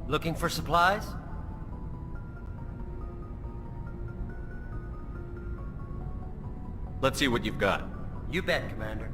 Looking for supplies? Let's see what you've got. You bet, Commander.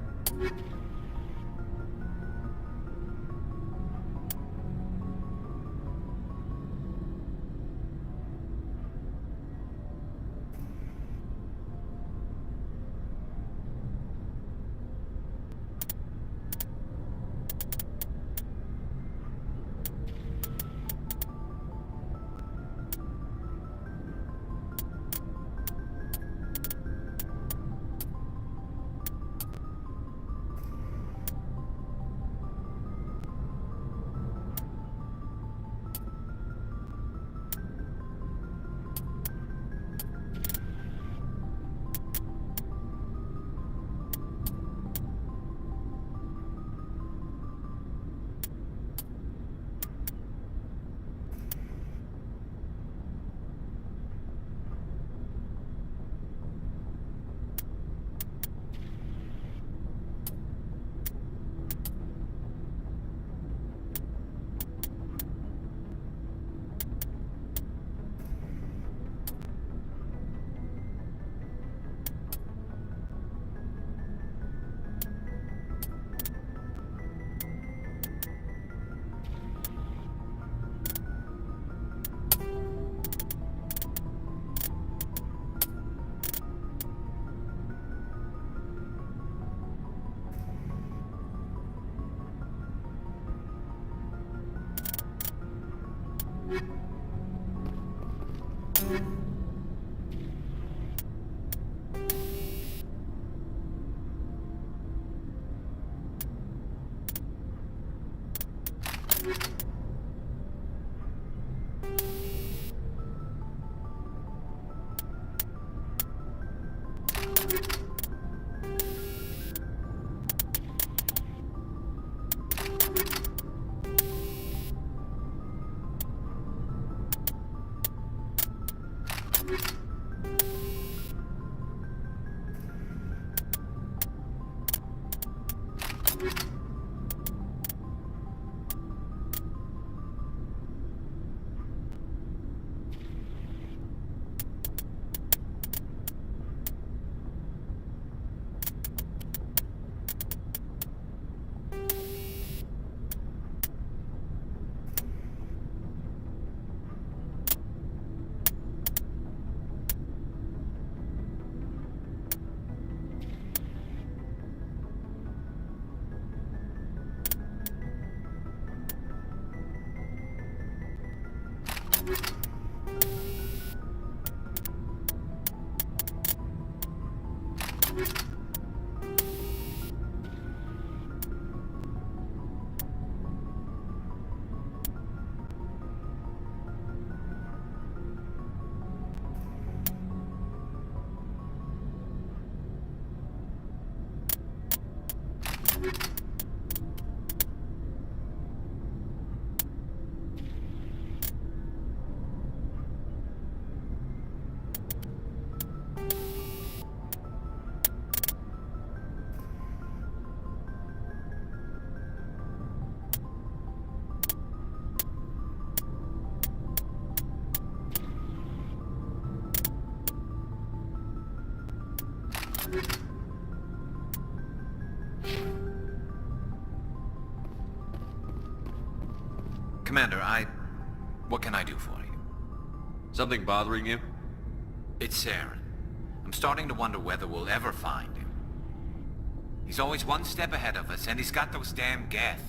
Commander, what can I do for you? Something bothering you? It's Saren. I'm starting to wonder whether we'll ever find him. He's always one step ahead of us, and he's got those damn Geth.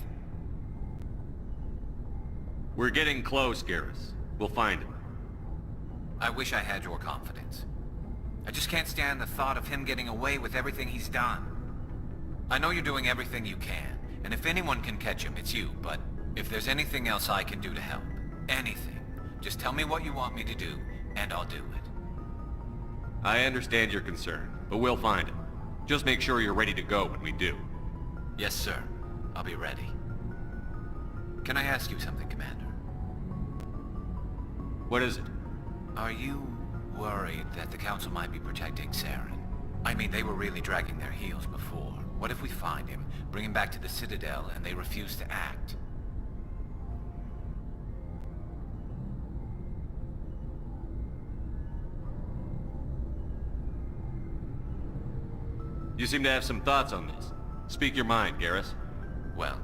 We're getting close, Garrus. We'll find him. I wish I had your confidence. I just can't stand the thought of him getting away with everything he's done. I know you're doing everything you can, and if anyone can catch him, it's you, but if there's anything else I can do to help, anything, just tell me what you want me to do, and I'll do it. I understand your concern, but we'll find him. Just make sure you're ready to go when we do. Yes, sir. I'll be ready. Can I ask you something, Commander? What is it? Are you worried that the Council might be protecting Saren? I mean, they were really dragging their heels before. What if we find him, bring him back to the Citadel, and they refuse to act? You seem to have some thoughts on this. Speak your mind, Garrus. Well,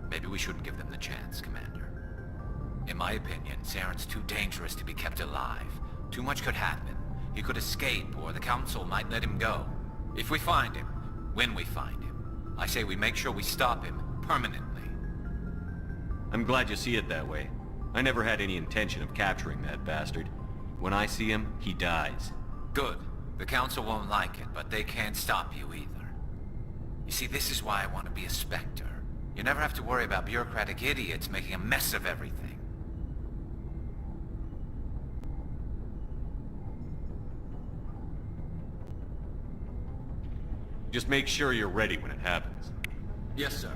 maybe we shouldn't give them the chance, Commander. In my opinion, Saren's too dangerous to be kept alive. Too much could happen. He could escape, or the Council might let him go. If we find him, when we find him, I say we make sure we stop him, permanently. I'm glad you see it that way. I never had any intention of capturing that bastard. When I see him, he dies. Good. The Council won't like it, but they can't stop you either. You see, this is why I want to be a Spectre. You never have to worry about bureaucratic idiots making a mess of everything. Just make sure you're ready when it happens. Yes, sir.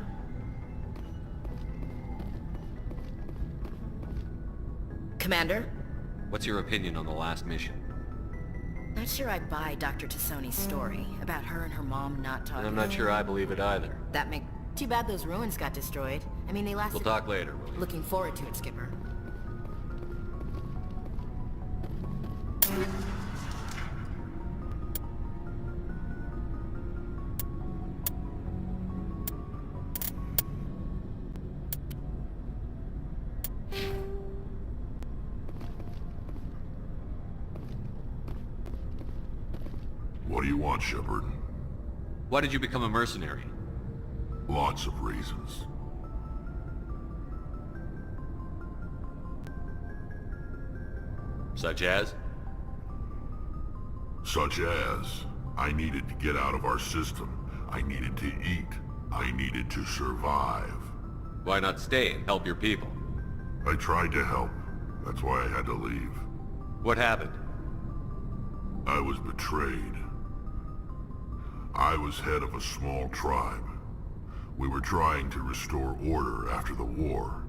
Commander? What's your opinion on the last mission? Not sure I buy Dr. Tassoni's story about her and her mom not talking. I'm not sure I believe it either. That make... Too bad those ruins got destroyed. I mean, they lasted... We'll talk later, will you? Looking forward to it, Skipper. What do you want, Shepard? Why did you become a mercenary? Lots of reasons. Such as? Such as, I needed to get out of our system. I needed to eat. I needed to survive. Why not stay and help your people? I tried to help. That's why I had to leave. What happened? I was betrayed. I was head of a small tribe. We were trying to restore order after the war,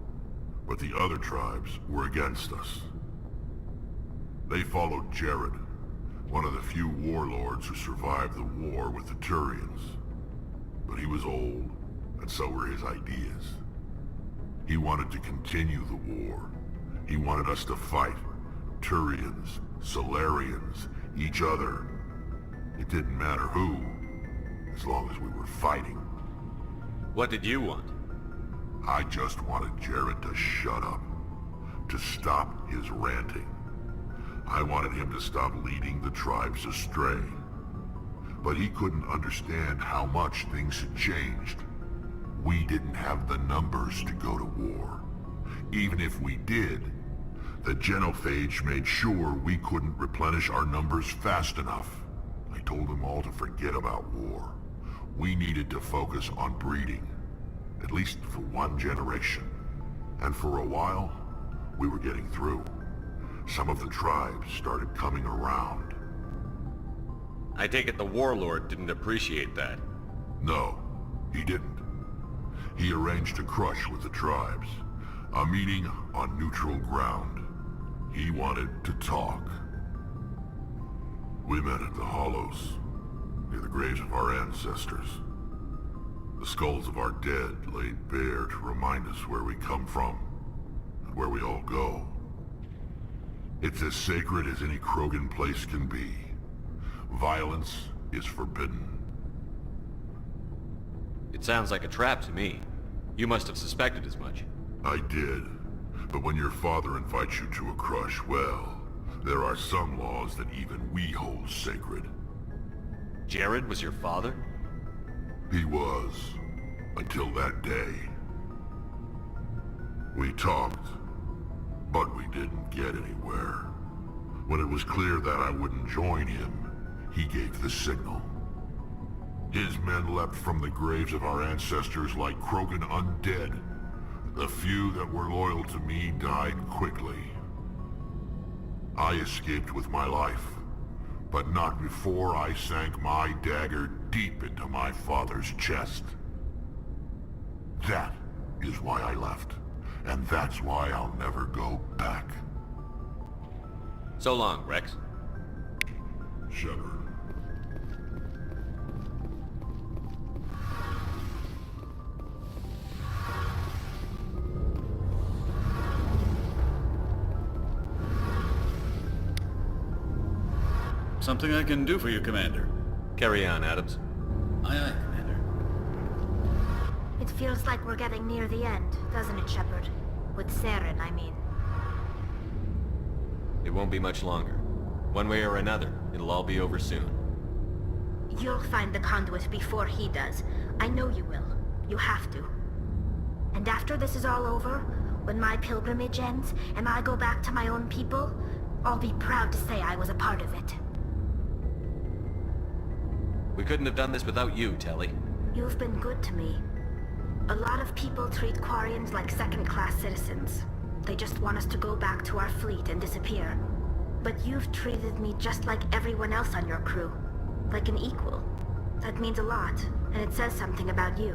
but the other tribes were against us. They followed Jared, one of the few warlords who survived the war with the Turians. But he was old, and so were his ideas. He wanted to continue the war. He wanted us to fight. Turians, Solarians, each other. It didn't matter who, as long as we were fighting. What did you want? I just wanted Jared to shut up, to stop his ranting. I wanted him to stop leading the tribes astray. But he couldn't understand how much things had changed. We didn't have the numbers to go to war. Even if we did, the genophage made sure we couldn't replenish our numbers fast enough. I told them all to forget about war. We needed to focus on breeding, at least for one generation. And for a while, we were getting through. Some of the tribes started coming around. I take it the warlord didn't appreciate that. No, he didn't. He arranged a crush with the tribes, a meeting on neutral ground. He wanted to talk. We met at the Hollows, near the graves of our ancestors. The skulls of our dead laid bare to remind us where we come from, and where we all go. It's as sacred as any Krogan place can be. Violence is forbidden. It sounds like a trap to me. You must have suspected as much. I did. But when your father invites you to a crush, well, there are some laws that even we hold sacred. Jared was your father? He was, until that day. We talked, but we didn't get anywhere. When it was clear that I wouldn't join him, he gave the signal. His men leapt from the graves of our ancestors like Krogan undead. The few that were loyal to me died quickly. I escaped with my life, but not before I sank my dagger deep into my father's chest. That is why I left, and that's why I'll never go back. So long, Rex. Shepard. Something I can do for you, Commander. Carry on, Adams. Aye, aye, Commander. It feels like we're getting near the end, doesn't it, Shepard? With Saren, I mean. It won't be much longer. One way or another, it'll all be over soon. You'll find the conduit before he does. I know you will. You have to. And after this is all over, when my pilgrimage ends, and I go back to my own people, I'll be proud to say I was a part of it. We couldn't have done this without you, Telly. You've been good to me. A lot of people treat Quarians like second-class citizens. They just want us to go back to our fleet and disappear. But you've treated me just like everyone else on your crew. Like an equal. That means a lot, and it says something about you.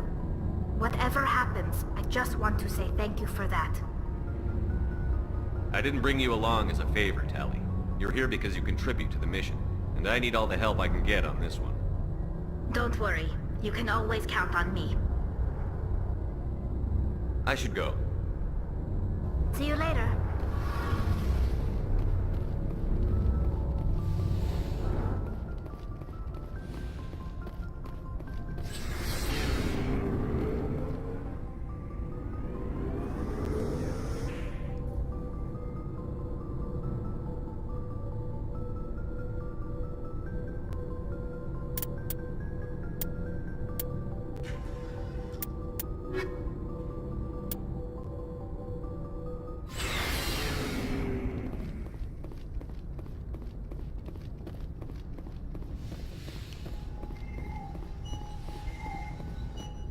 Whatever happens, I just want to say thank you for that. I didn't bring you along as a favor, Telly. You're here because you contribute to the mission, and I need all the help I can get on this one. Don't worry. You can always count on me. I should go. See you later.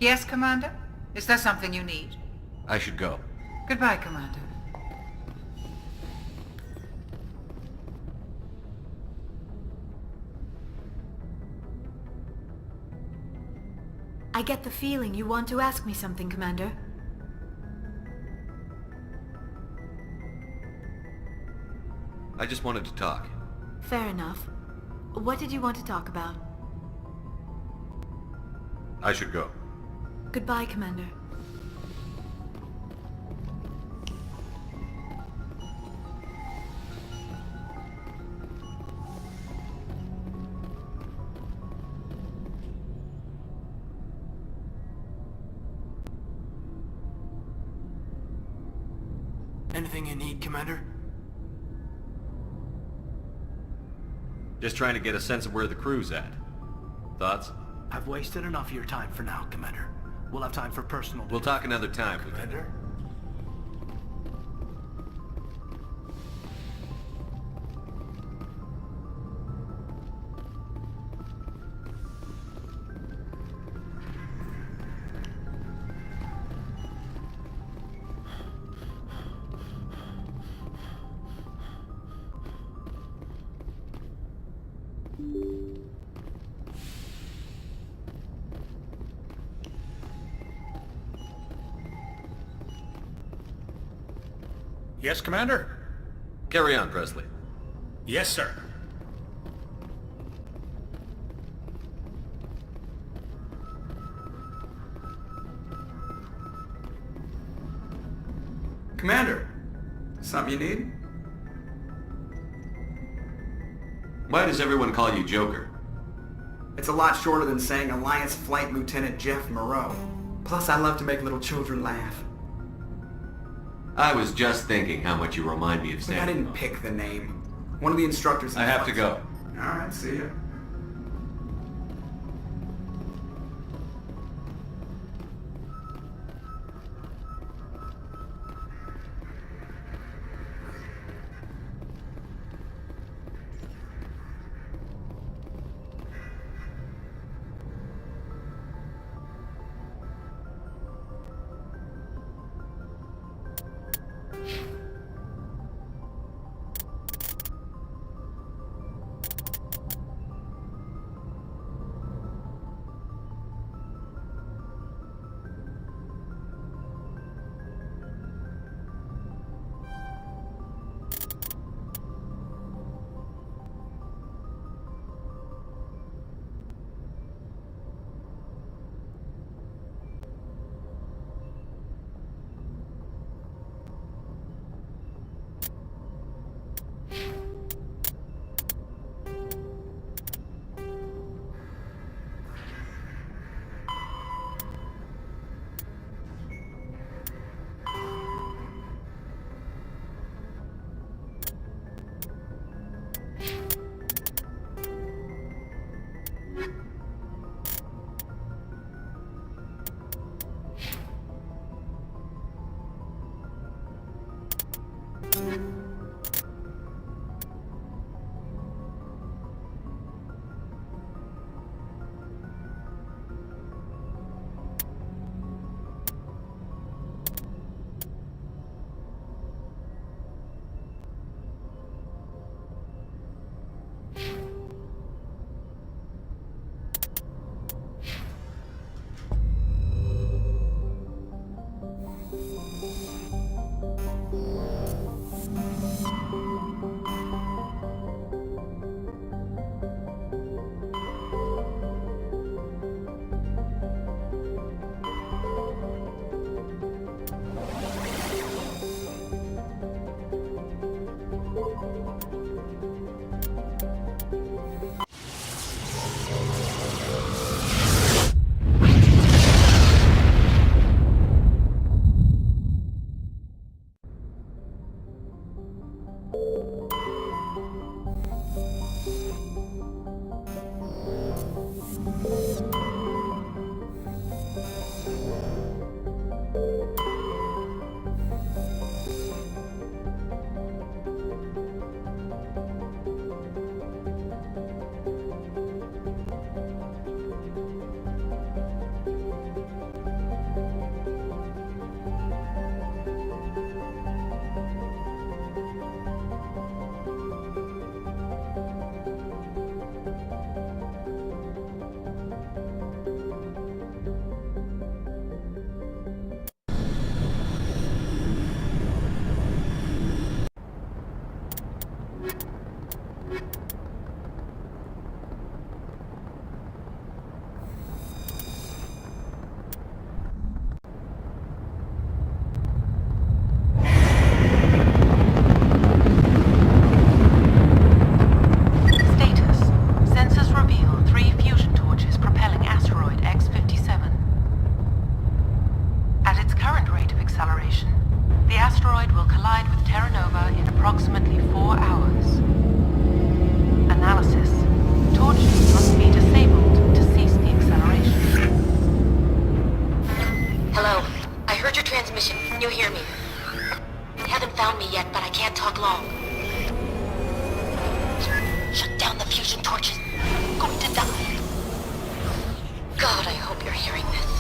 Yes, Commander? Is there something you need? I should go. Goodbye, Commander. I get the feeling you want to ask me something, Commander. I just wanted to talk. Fair enough. What did you want to talk about? I should go. Goodbye, Commander. Anything you need, Commander? Just trying to get a sense of where the crew's at. Thoughts? I've wasted enough of your time for now, Commander. We'll have time for personal... We'll talk another time, Commander. Commander? Yes, Commander? Carry on, Presley. Yes, sir. Commander, something you need? Why does everyone call you Joker? It's a lot shorter than saying Alliance Flight Lieutenant Jeff Moreau. Plus, I love to make little children laugh. I was just thinking how much you remind me of But Sam. I didn't pick the name. One of the instructors... I have to go. Alright, see ya. Sector transmission. You hear me? Haven't found me yet, but I can't talk long. Shut down the fusion torches. Going to die. God, I hope you're hearing this.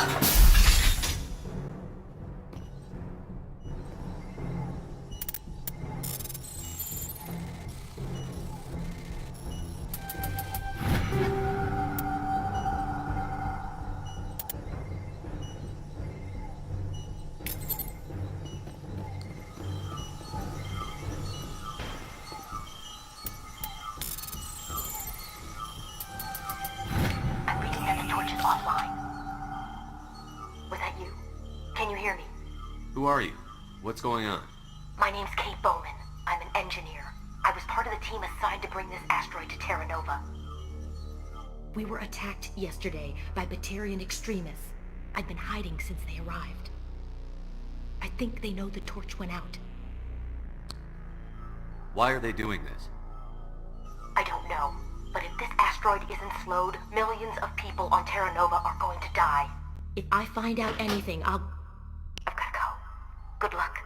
I'm reading that the torch is offline. Was that you? Can you hear me? Who are you? What's going on? My name's Kate Bowman. I'm an engineer. I was part of the team assigned to bring this asteroid to Terra Nova. We were attacked yesterday by Batarian extremists. I've been hiding since they arrived. I think they know the torch went out. Why are they doing this? I don't know, but if this asteroid isn't slowed, millions of people on Terra Nova are going to die. If I find out anything, I've gotta go. Good luck.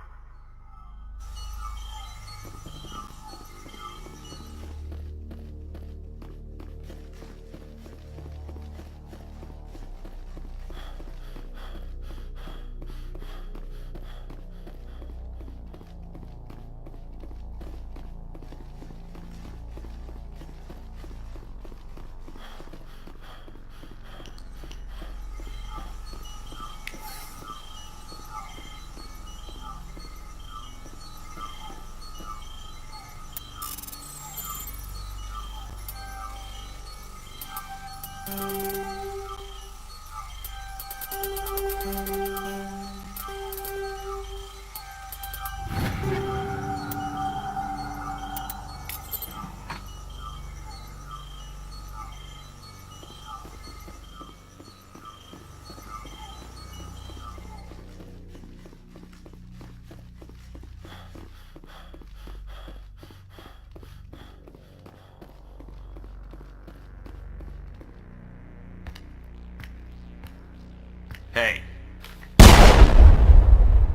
Hey.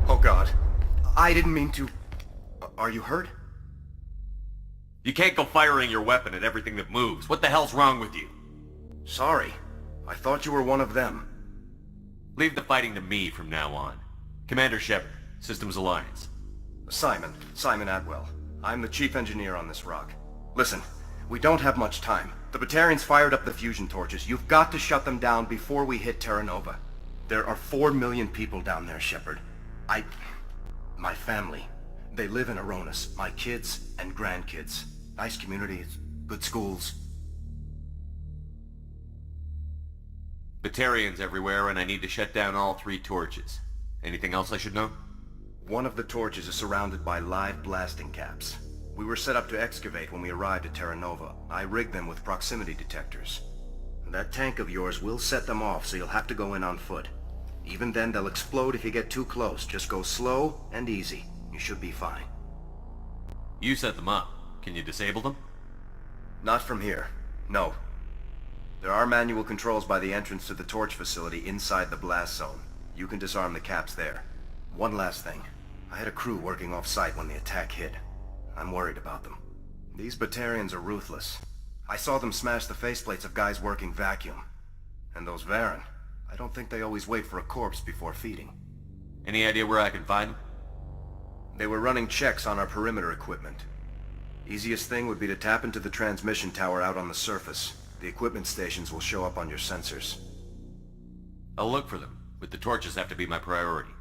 Oh God. I didn't mean to... Are you hurt? You can't go firing your weapon at everything that moves. What the hell's wrong with you? Sorry. I thought you were one of them. Leave the fighting to me from now on. Commander Shepard, Systems Alliance. Simon Atwell. I'm the chief engineer on this rock. Listen, we don't have much time. The Batarians fired up the fusion torches. You've got to shut them down before we hit Terra Nova. There are 4 million people down there, Shepard. My family. They live in Aronis. My kids and grandkids. Nice communities, good schools. Batarians everywhere, and I need to shut down all 3 torches. Anything else I should know? One of the torches is surrounded by live blasting caps. We were set up to excavate when we arrived at Terra Nova. I rigged them with proximity detectors. That tank of yours will set them off, so you'll have to go in on foot. Even then, they'll explode if you get too close. Just go slow and easy. You should be fine. You set them up. Can you disable them? Not from here. No. There are manual controls by the entrance to the torch facility inside the blast zone. You can disarm the caps there. One last thing. I had a crew working off-site when the attack hit. I'm worried about them. These Batarians are ruthless. I saw them smash the faceplates of guys working vacuum. And those Varen, I don't think they always wait for a corpse before feeding. Any idea where I can find them? They were running checks on our perimeter equipment. Easiest thing would be to tap into the transmission tower out on the surface. The equipment stations will show up on your sensors. I'll look for them, but the torches have to be my priority.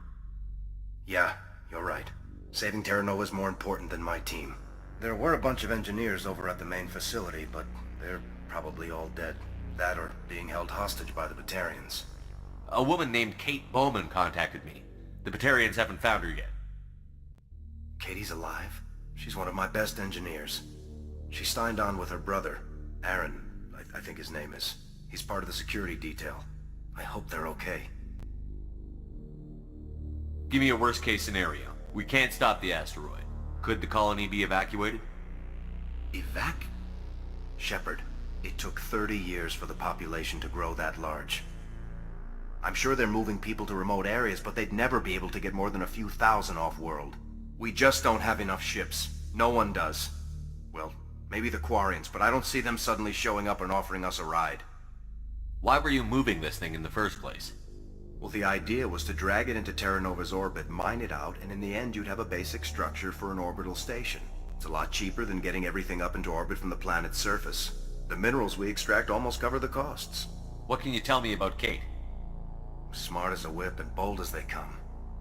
Yeah, you're right. Saving Terra Nova is more important than my team. There were a bunch of engineers over at the main facility, but they're probably all dead. That or being held hostage by the Batarians. A woman named Kate Bowman contacted me. The Batarians haven't found her yet. Katie's alive? She's one of my best engineers. She signed on with her brother, Aaron, I think his name is. He's part of the security detail. I hope they're okay. Give me a worst-case scenario. We can't stop the asteroid. Could the colony be evacuated? Shepard, it took 30 years for the population to grow that large. I'm sure they're moving people to remote areas, but they'd never be able to get more than a few thousand off-world. We just don't have enough ships. No one does. Well, maybe the Quarians, but I don't see them suddenly showing up and offering us a ride. Why were you moving this thing in the first place? Well, the idea was to drag it into Terra Nova's orbit, mine it out, and in the end you'd have a basic structure for an orbital station. It's a lot cheaper than getting everything up into orbit from the planet's surface. The minerals we extract almost cover the costs. What can you tell me about Kate? Smart as a whip and bold as they come.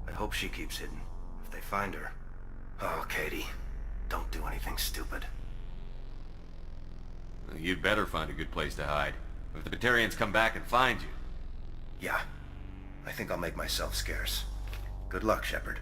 I hope she keeps hidden. If they find her... Oh, Katie, don't do anything stupid. You'd better find a good place to hide. If the Batarians come back and find you. Yeah. I think I'll make myself scarce. Good luck, Shepard.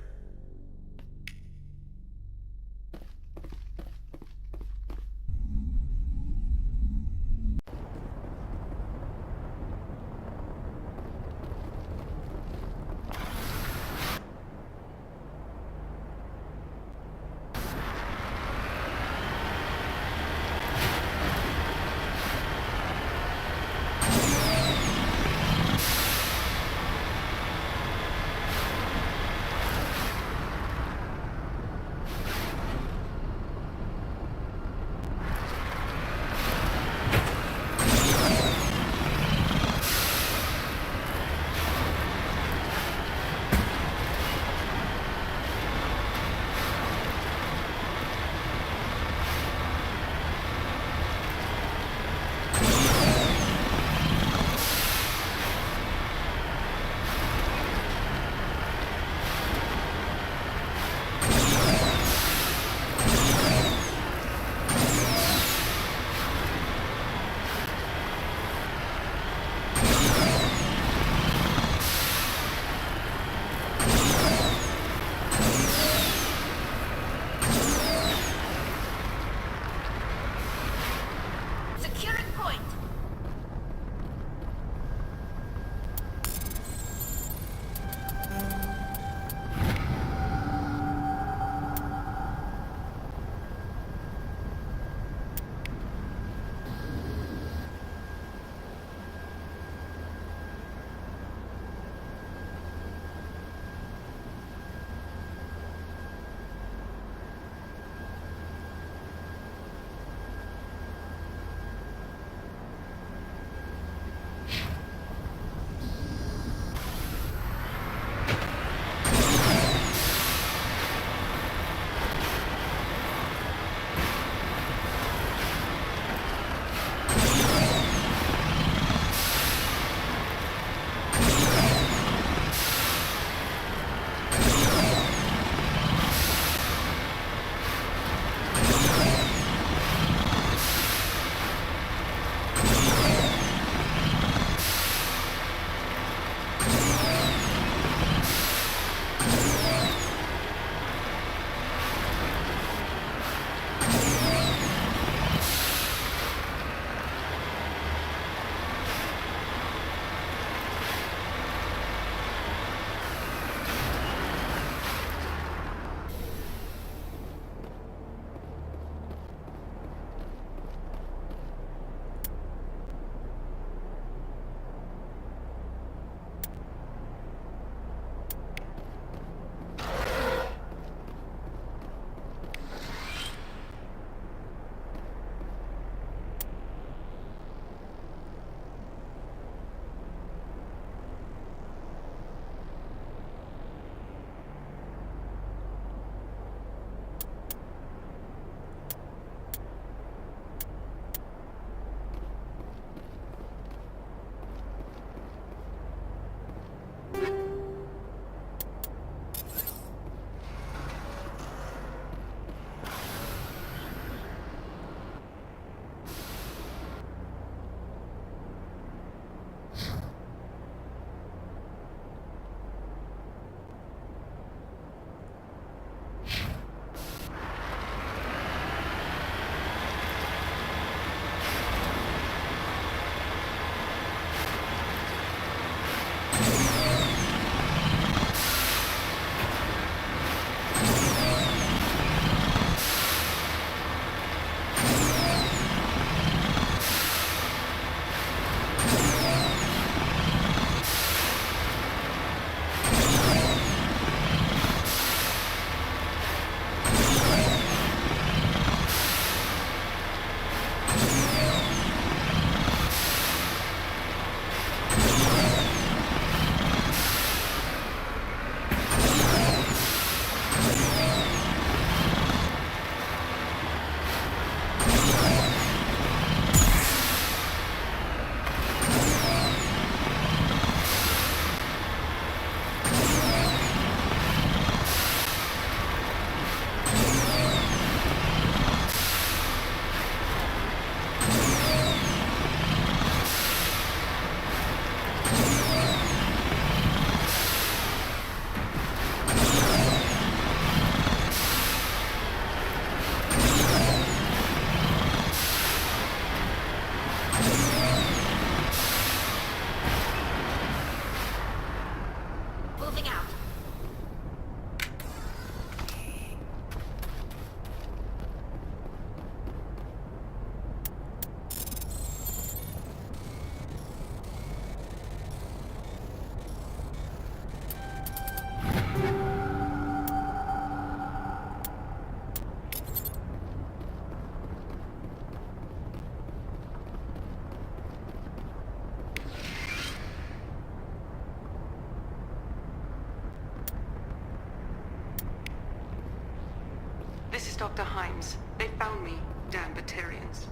Dr. Himes. They found me, damn Batarians.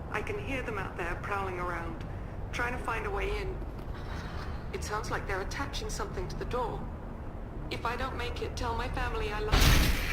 I can hear them out there prowling around, trying to find a way in. It sounds like they're attaching something to the door. If I don't make it, tell my family I love them.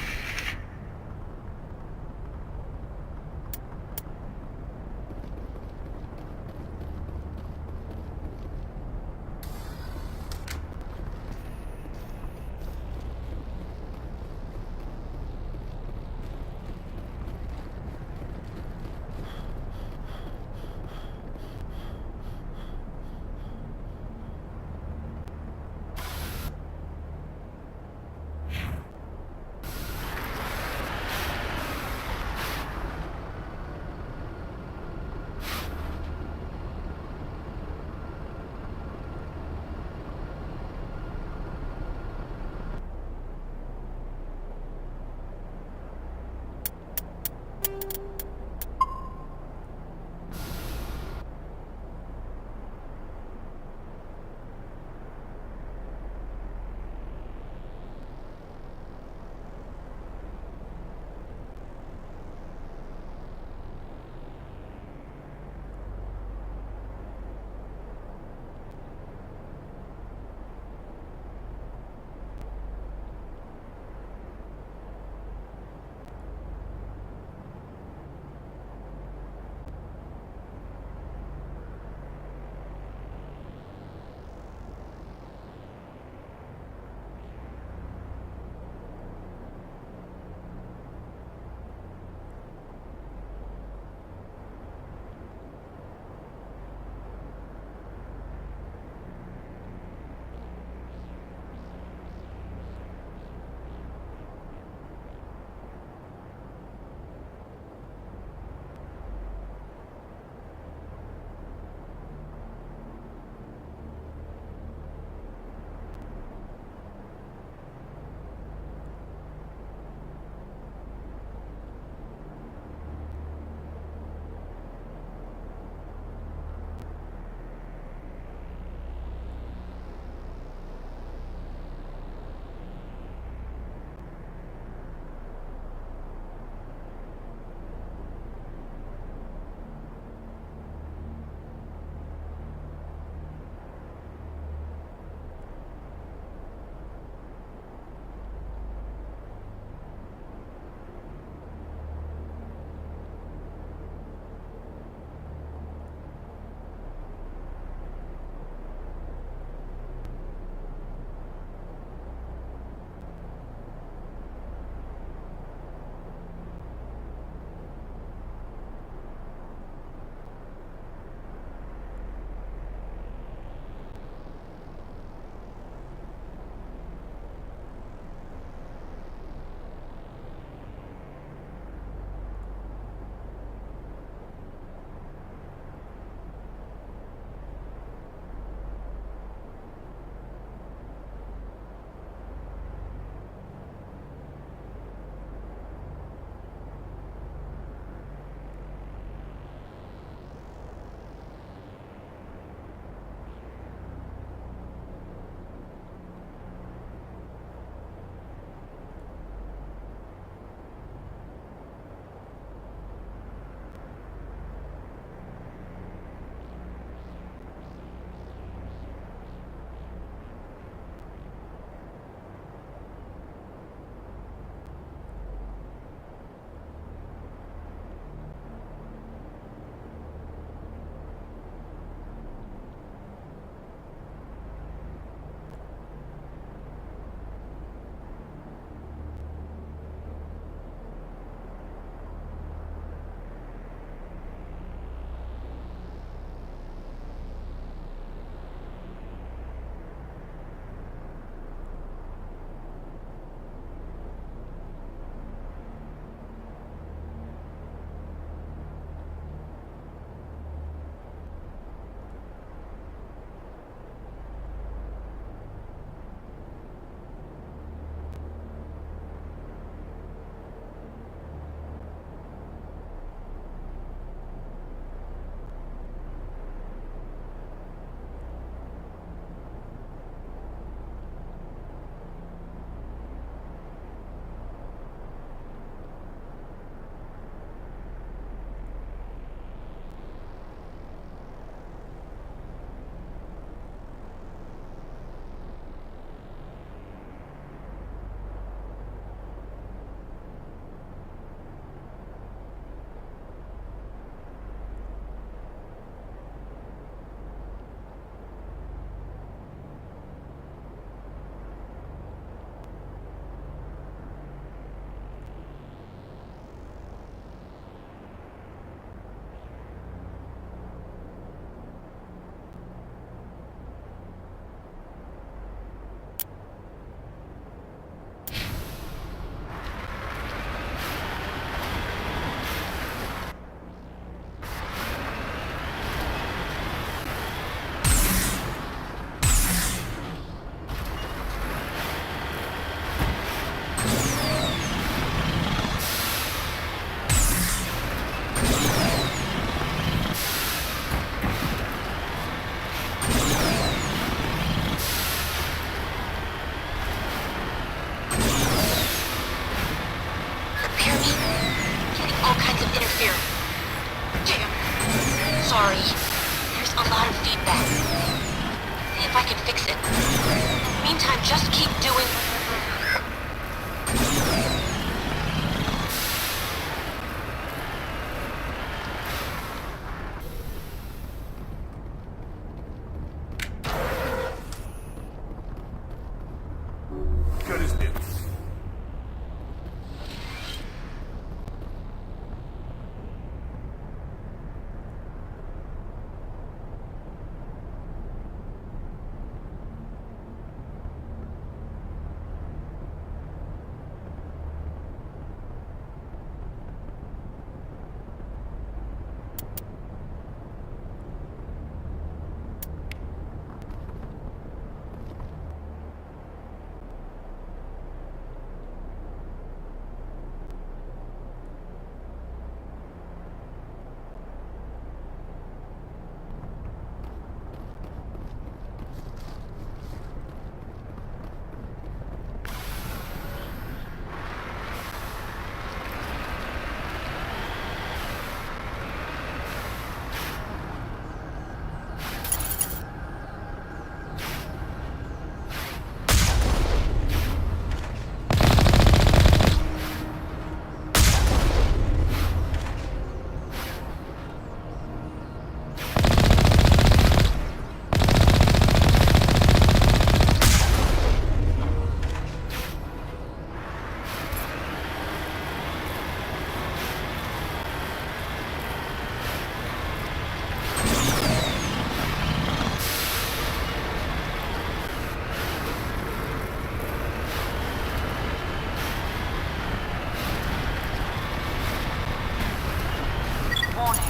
Warning.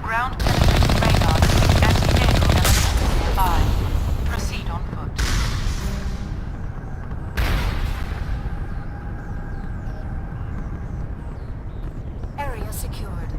Ground penetrating radar detects anti-vehicle demolitions nearby. Proceed on foot. Area secured.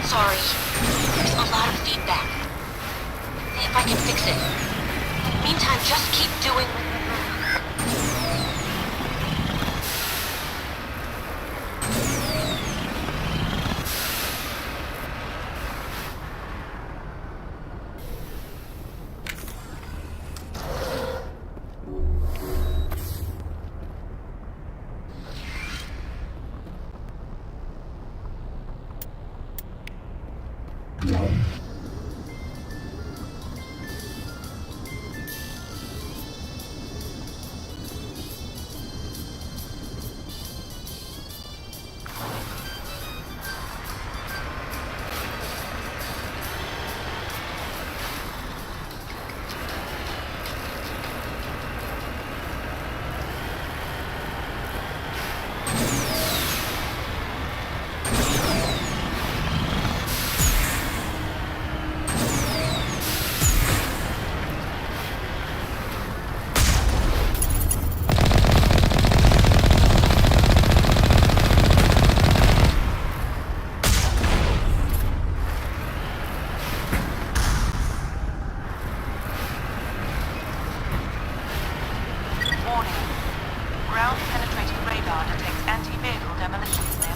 Sorry. There's a lot of feedback. See if I can fix it. Meantime, just keep doing...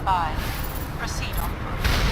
5. Proceed on foot.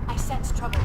I sense trouble.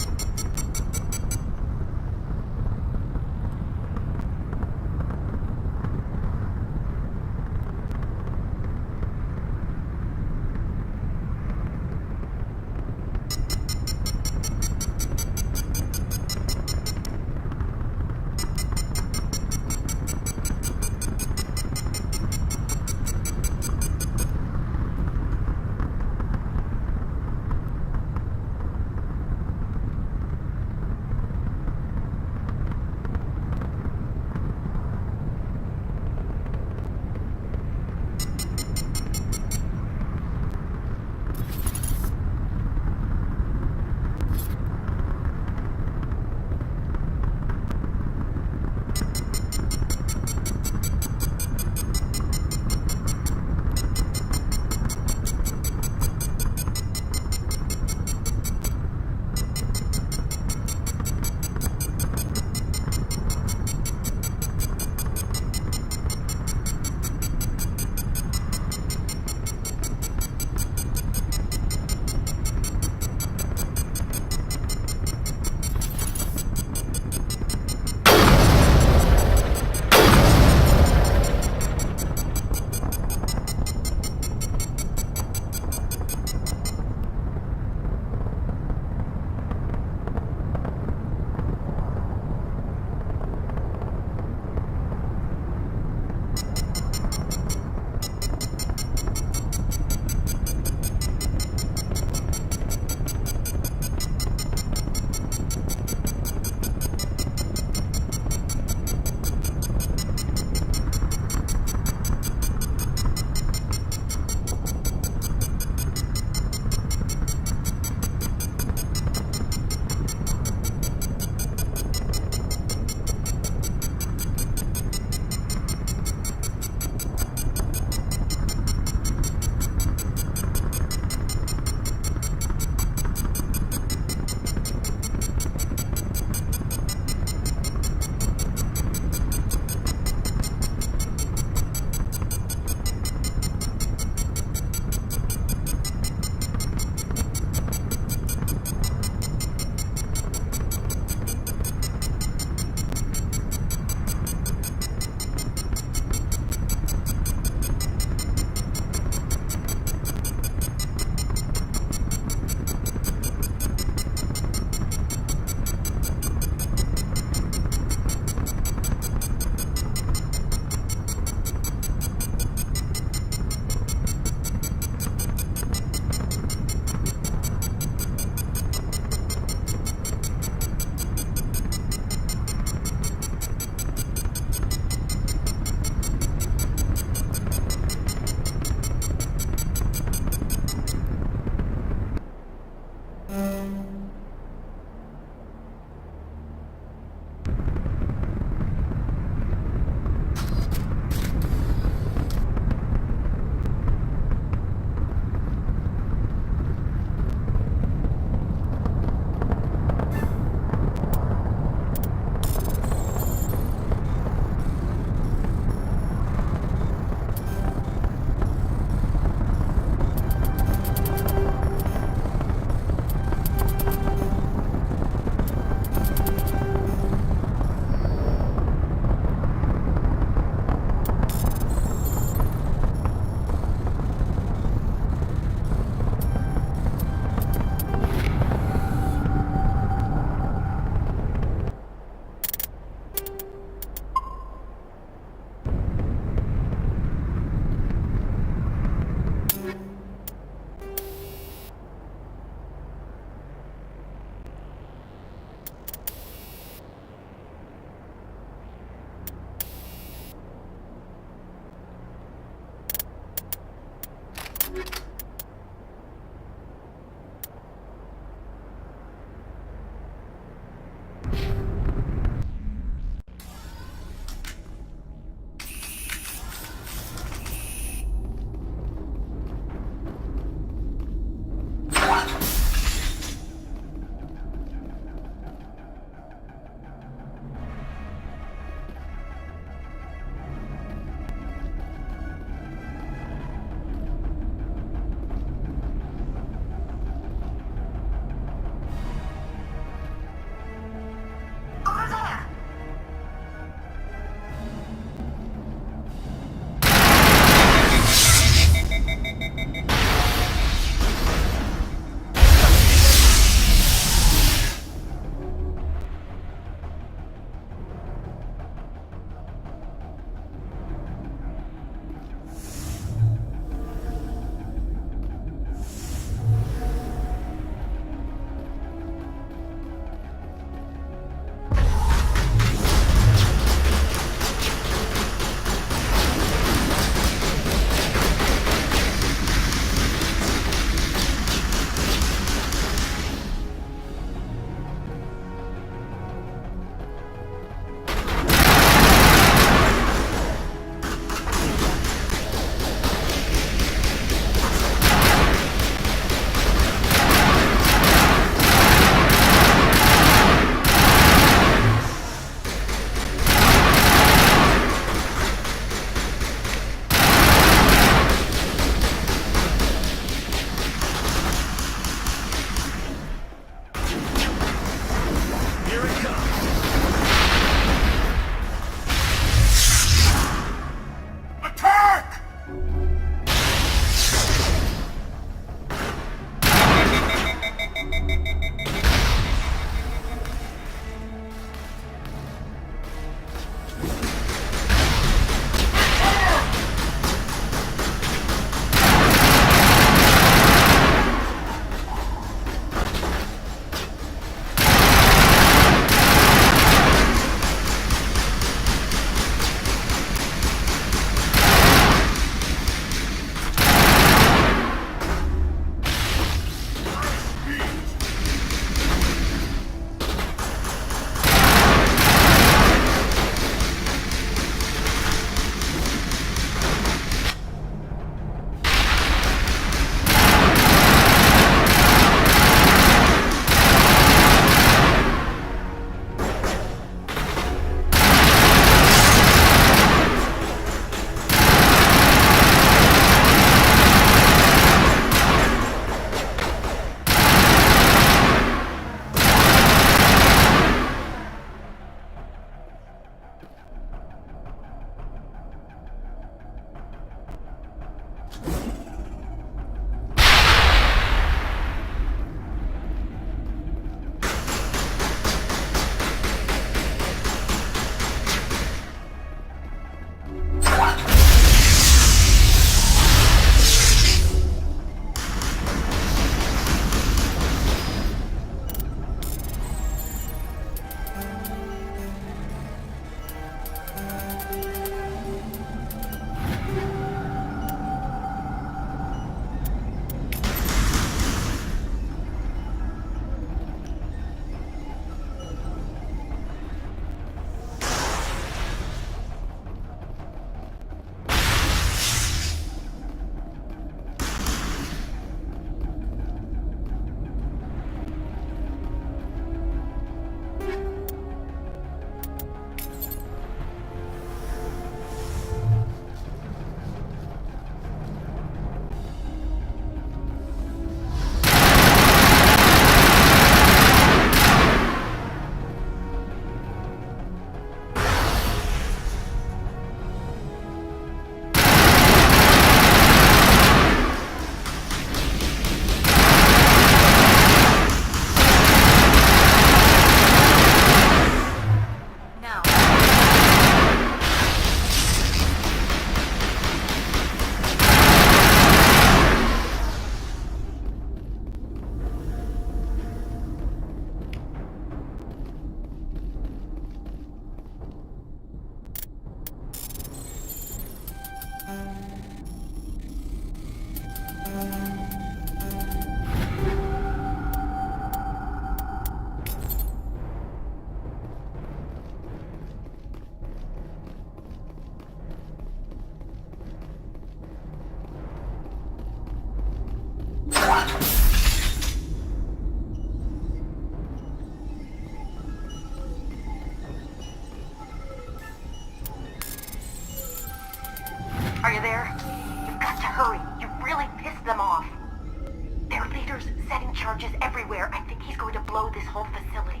charges everywhere. I think he's going to blow this whole facility.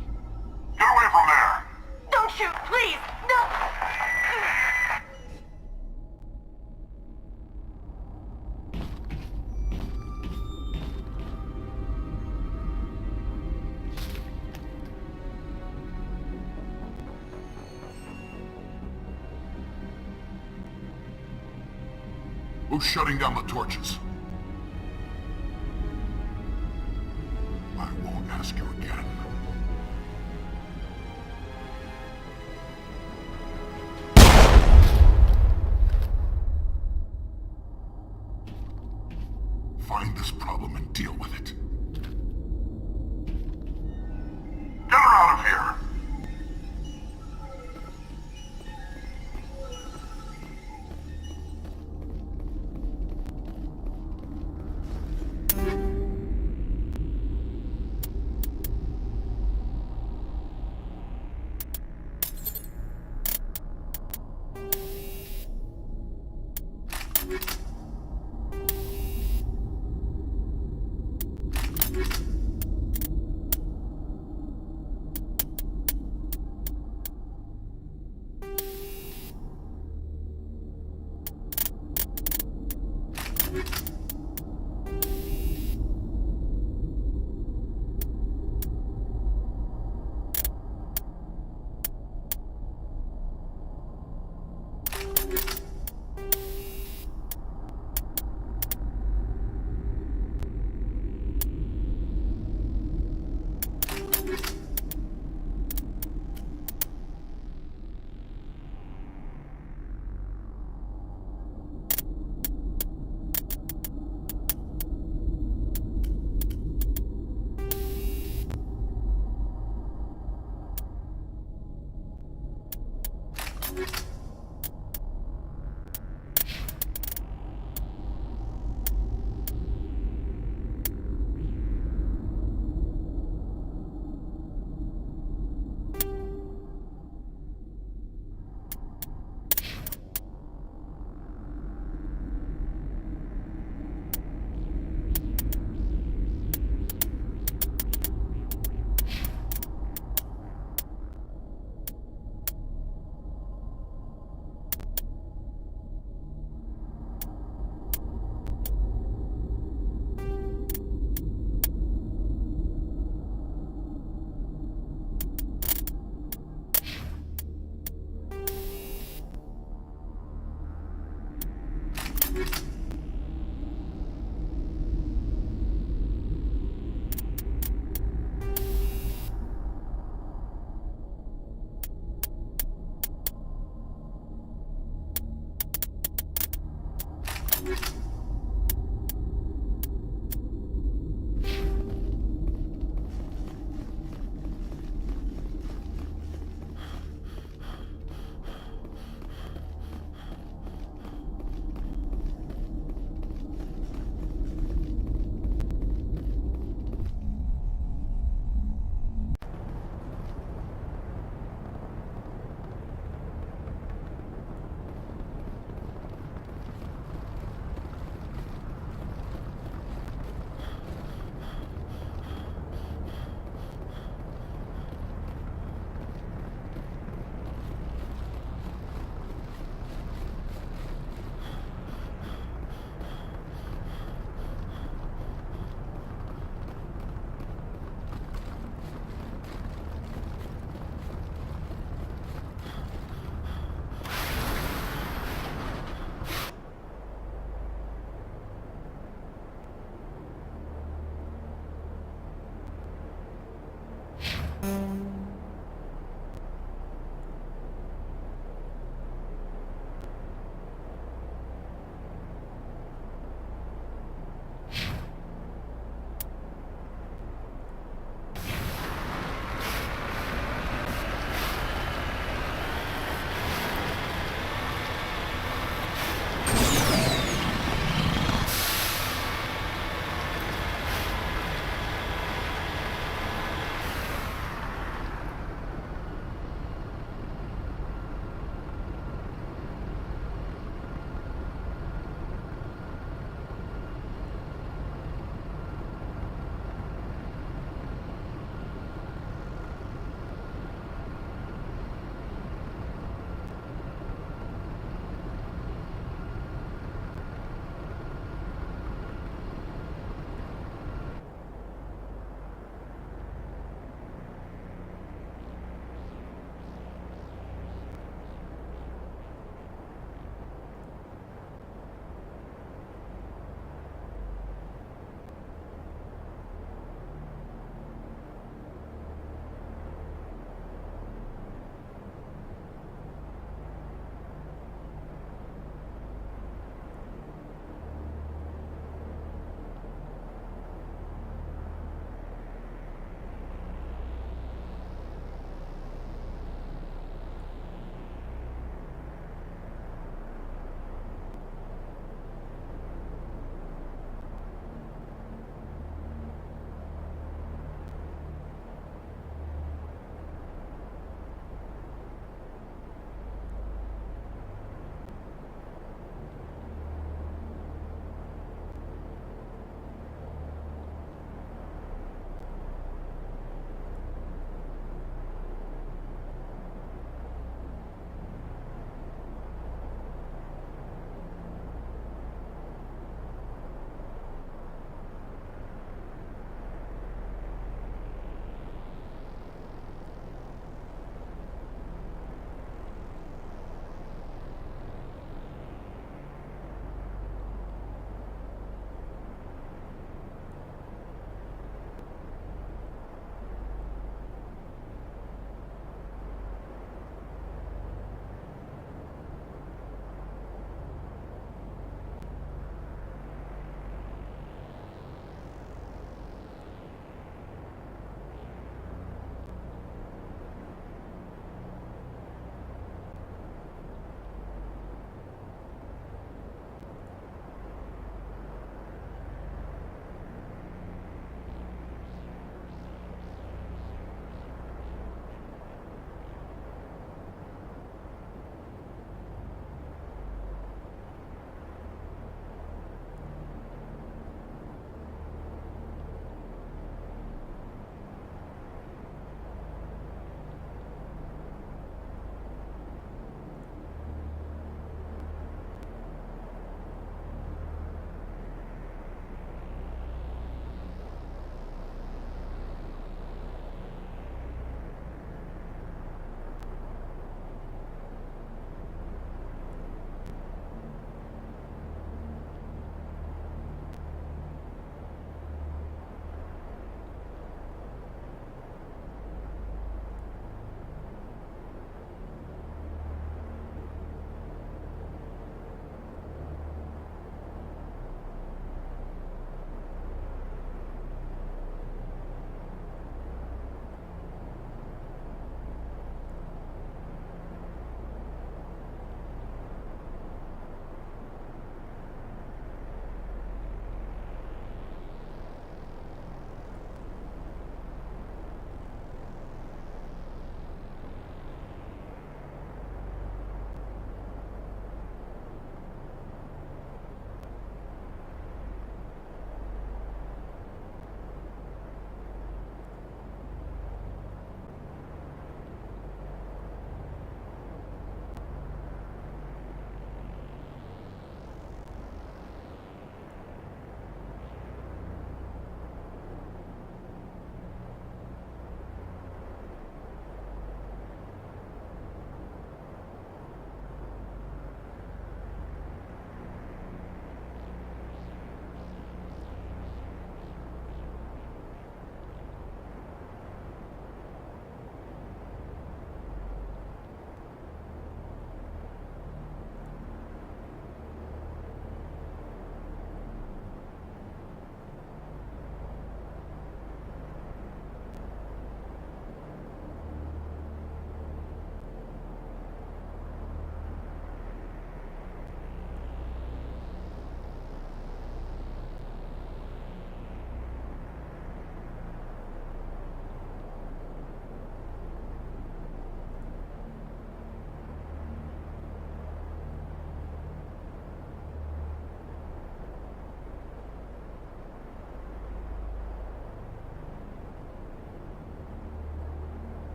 Get away from there! Don't shoot, please! No! Who's shutting down the torches? I won't ask you again. Find this problem and deal with it. Get her out of here!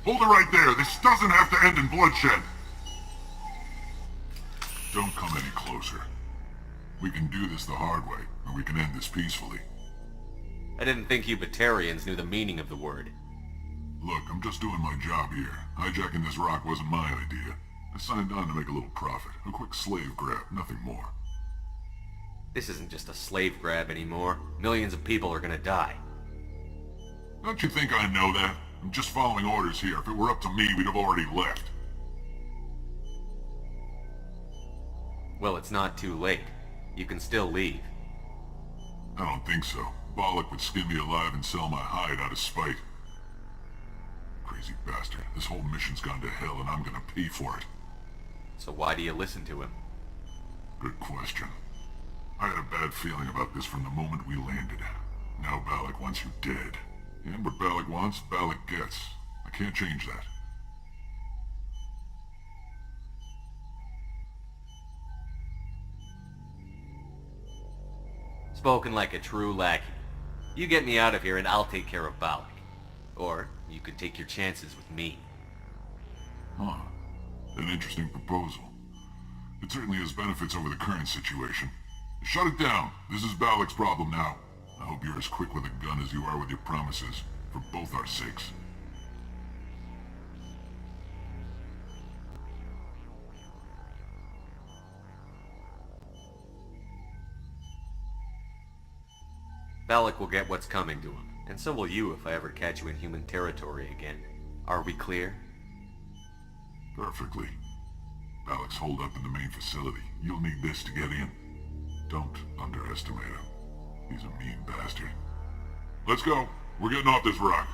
Hold it right there. This doesn't have to end in bloodshed. Don't come any closer. We can do this the hard way, and we can end this peacefully. I didn't think you Batarians knew the meaning of the word. Look, I'm just doing my job here. Hijacking this rock wasn't my idea. I signed on to make a little profit. A quick slave grab, nothing more. This isn't just a slave grab anymore. Millions of people are gonna die. Don't you think I know that? I'm just following orders here. If it were up to me, we'd have already left. Well, it's not too late. You can still leave. I don't think so. Bollock would skin me alive and sell my hide out of spite. Crazy bastard. This whole mission's gone to hell and I'm gonna pay for it. So why do you listen to him? Good question. I had a bad feeling about this from the moment we landed. Now Bollock wants you dead. And what Bollock wants, Bollock gets. I can't change that. Spoken like a true lackey. You get me out of here and I'll take care of Bollock. Or you could take your chances with me. Huh. An interesting proposal. It certainly has benefits over the current situation. Shut it down. This is Bollock's problem now. I hope you're as quick with a gun as you are with your promises, for both our sakes. Bollock will get what's coming to him, and so will you if I ever catch you in human territory again. Are we clear? Perfectly. Bollock's holed up in the main facility. You'll need this to get in. Don't underestimate him. He's a mean bastard. Let's go. We're getting off this rock.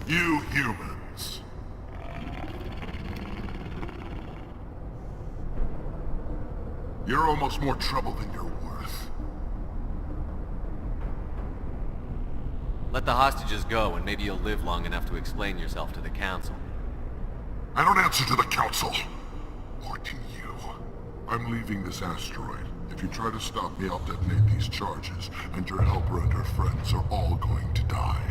You humans. You're almost more trouble than you're worth. Let the hostages go, and maybe you'll live long enough to explain yourself to the Council. I don't answer to the Council. Or to you. I'm leaving this asteroid. If you try to stop me, I'll detonate these charges, and your helper and her friends are all going to die.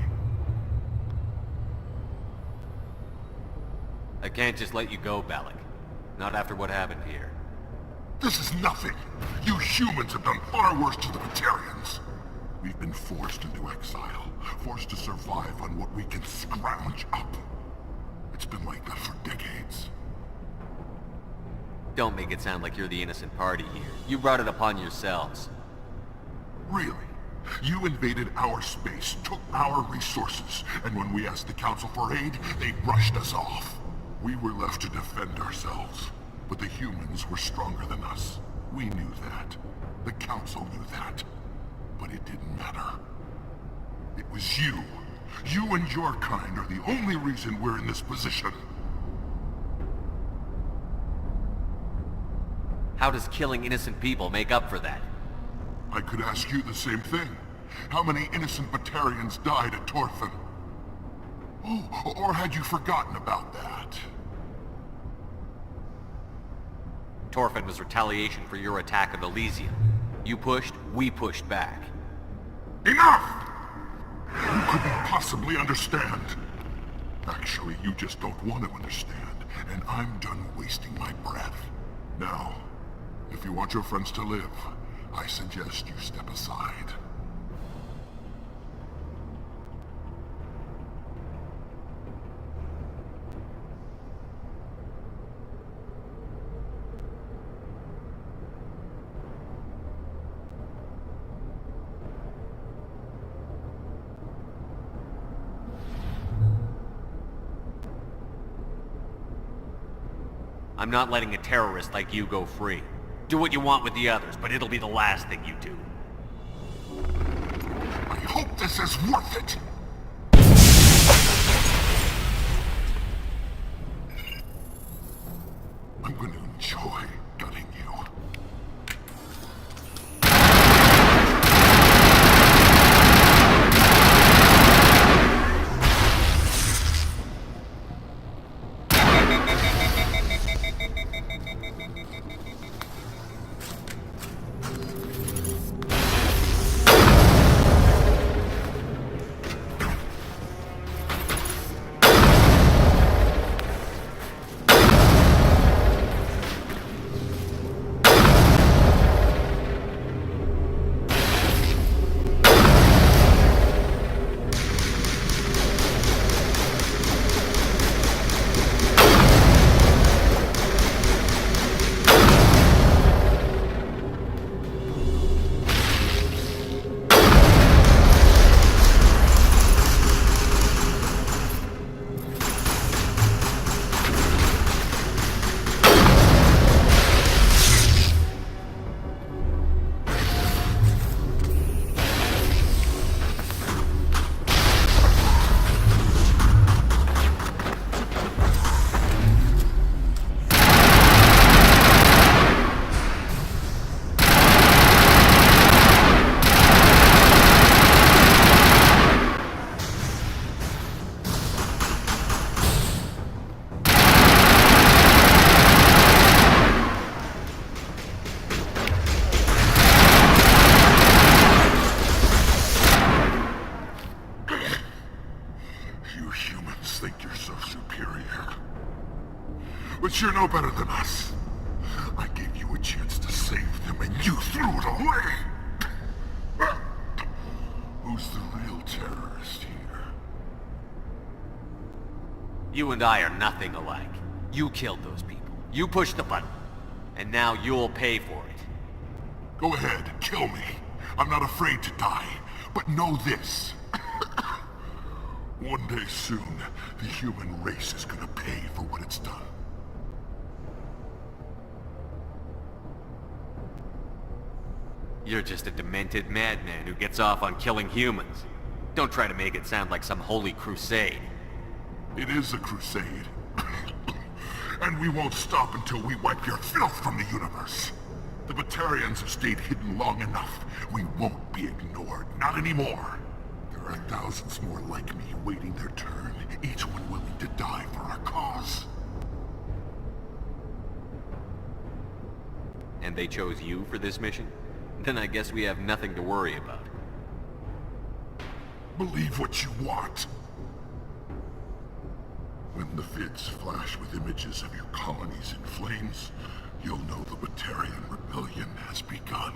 I can't just let you go, Balak. Not after what happened here. This is nothing. You humans have done far worse to the Batarians. We've been forced into exile, forced to survive on what we can scrounge up. It's been like that for decades. Don't make it sound like you're the innocent party here. You brought it upon yourselves. Really? You invaded our space, took our resources, and when we asked the Council for aid, they brushed us off. We were left to defend ourselves, but the humans were stronger than us. We knew that. The Council knew that. But it didn't matter. It was you. You and your kind are the only reason we're in this position. How does killing innocent people make up for that? I could ask you the same thing. How many innocent Batarians died at Torfan? Oh, or had you forgotten about that? Torfan was retaliation for your attack of Elysium. You pushed, we pushed back. Enough! You couldn't possibly understand. Actually, you just don't want to understand, and I'm done wasting my breath. Now, if you want your friends to live, I suggest you step aside. I'm not letting a terrorist like you go free. Do what you want with the others, but it'll be the last thing you do. I hope this is worth it! I'm going to enjoy gutting you. But you're no better than us. I gave you a chance to save them, and you threw it away! Who's the real terrorist here? You and I are nothing alike. You killed those people. You pushed the button. And now you'll pay for it. Go ahead, kill me. I'm not afraid to die. But know this. One day soon, the human race is gonna pay for what it's done. You're just a demented madman who gets off on killing humans. Don't try to make it sound like some holy crusade. It is a crusade. And we won't stop until we wipe your filth from the universe. The Batarians have stayed hidden long enough. We won't be ignored. Not anymore. There are thousands more like me waiting their turn, each one willing to die for our cause. And they chose you for this mission? Then I guess we have nothing to worry about. Believe what you want. When the vids flash with images of your colonies in flames, you'll know the Batarian rebellion has begun.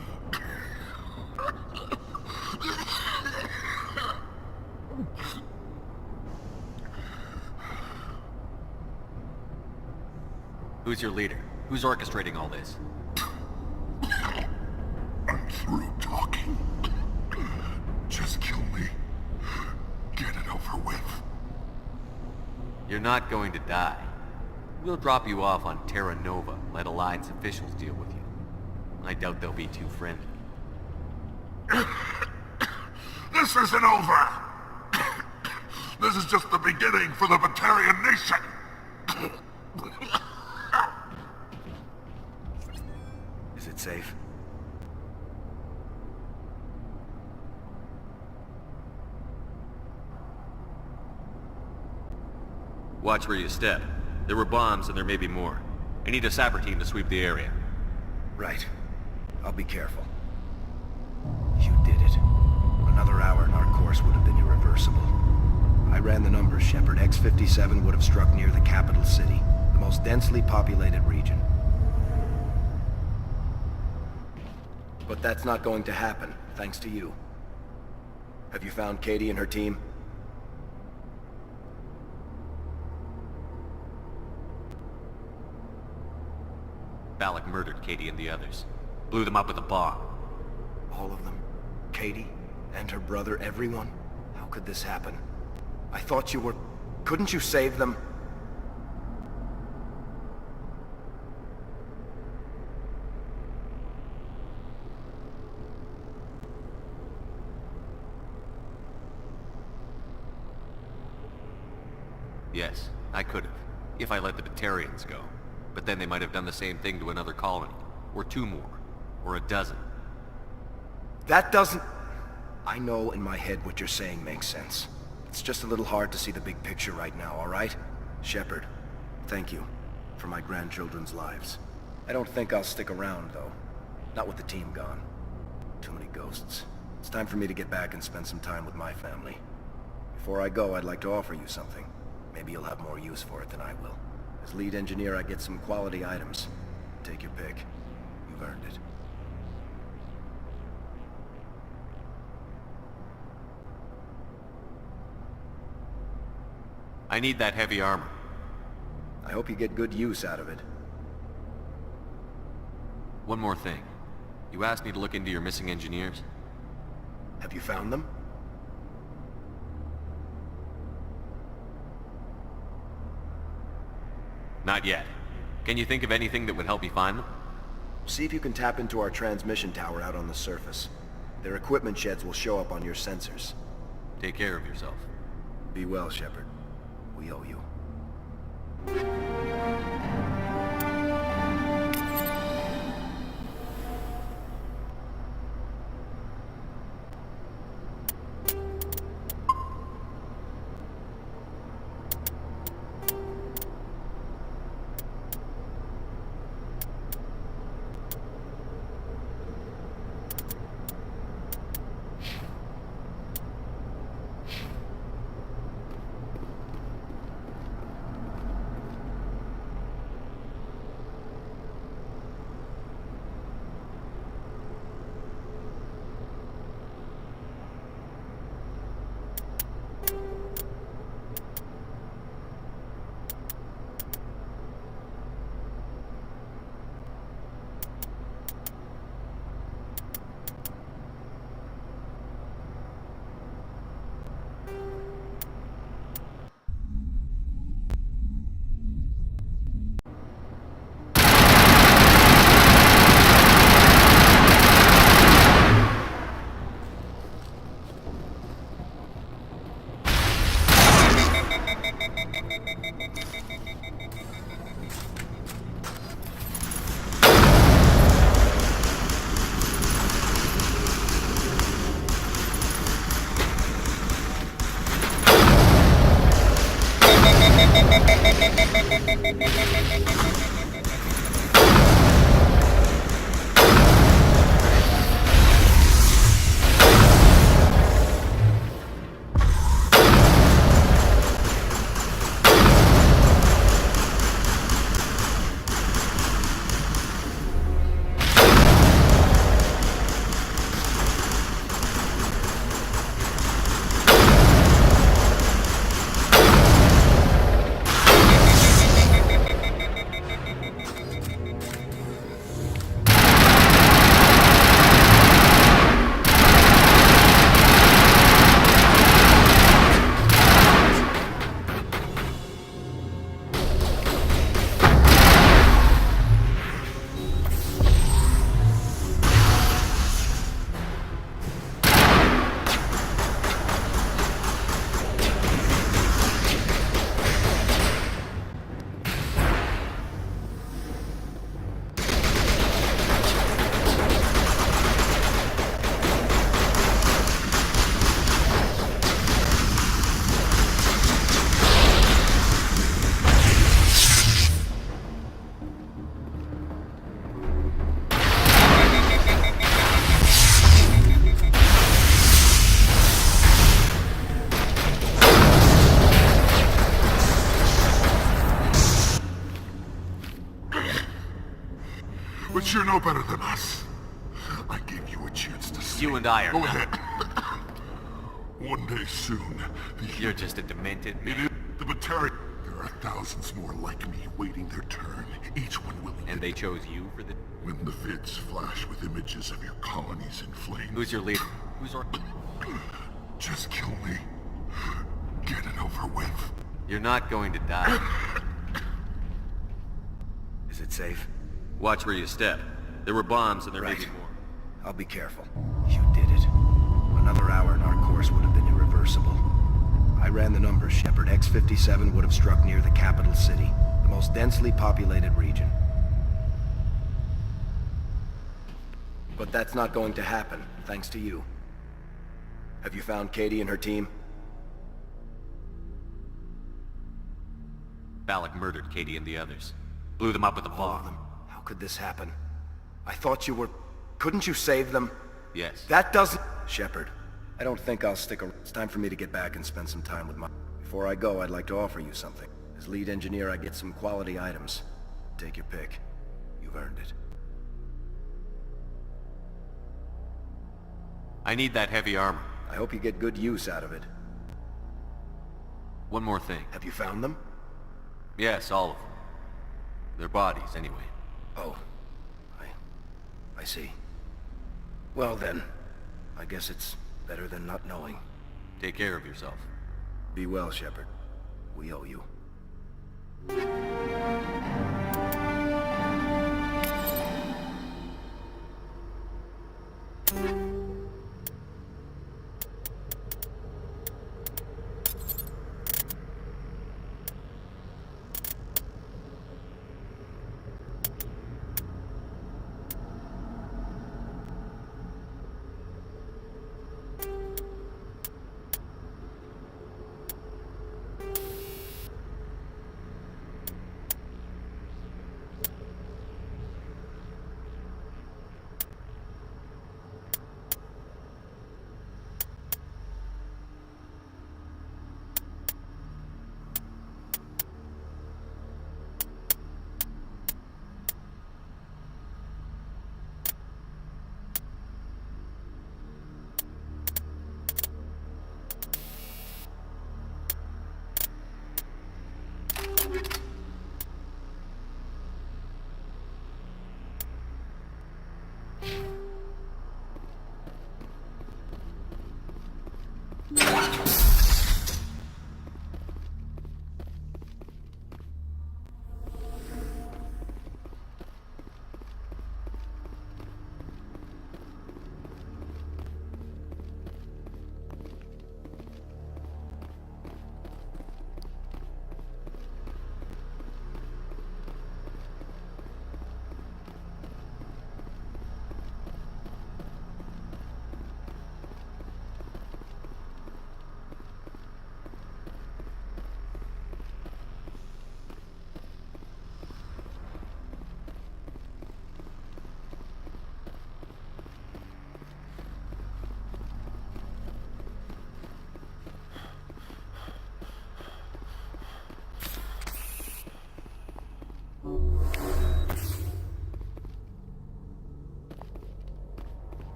Who's your leader? Who's orchestrating all this? I'm through talking. Just kill me. Get it over with. You're not going to die. We'll drop you off on Terra Nova, let Alliance officials deal with you. I doubt they'll be too friendly. This isn't over! This is just the beginning for the Batarian nation! Is it safe? Watch where you step. There were bombs and there may be more. I need a sapper team to sweep the area. Right. I'll be careful. You did it. Another hour and our course would have been irreversible. I ran the numbers, Shepard. X-57 would have struck near the capital city, the most densely populated region. But that's not going to happen, thanks to you. Have you found Katie and her team? Balak murdered Katie and the others. Blew them up with a bomb. All of them? Katie? And her brother, everyone? How could this happen? I thought you were... Couldn't you save them? Yes, I could have. If I let the Batarians go. But then they might have done the same thing to another colony. Or two more. Or a dozen. That doesn't... I know in my head what you're saying makes sense. It's just a little hard to see the big picture right now, all right? Shepard, thank you for my grandchildren's lives. I don't think I'll stick around, though. Not with the team gone. Too many ghosts. It's time for me to get back and spend some time with my family. Before I go, I'd like to offer you something. Maybe you'll have more use for it than I will. As lead engineer, I get some quality items. Take your pick. You've earned it. I need that heavy armor. I hope you get good use out of it. One more thing. You asked me to look into your missing engineers? Have you found them? Not yet. Can you think of anything that would help me find them? See if you can tap into our transmission tower out on the surface. Their equipment sheds will show up on your sensors. Take care of yourself. Be well, Shepard. We owe you. But you're no better than us. I gave you a chance to see. You and I are Go not. ahead. One day soon, You're just a demented man. it is the Batarian. There are thousands more like me waiting their turn, each one willing. And they chose you for the... When the vids flash with images of your colonies in flames. Who's your leader? Who's our... Just kill me. Get it over with. You're not going to die. Is it safe? Watch where you step. There were bombs and there may Right. be more. I'll be careful. You did it. Another hour and our course would have been irreversible. I ran the numbers, Shepard. X-57 would have struck near the capital city, the most densely populated region. But that's not going to happen, thanks to you. Have you found Katie and her team? Balak murdered Katie and the others. Blew them up with a All of bomb. them. How could this happen? I thought you were... Couldn't you save them? Yes. That doesn't... Shepard, I don't think I'll stick around. It's time for me to get back and spend some time with my... Before I go, I'd like to offer you something. As lead engineer, I get some quality items. Take your pick. You've earned it. I need that heavy armor. I hope you get good use out of it. One more thing. Have you found them? Yes, all of them. Their bodies, anyway. Oh. I see. Well then, I guess it's better than not knowing. Take care of yourself. Be well, Shepard. We owe you.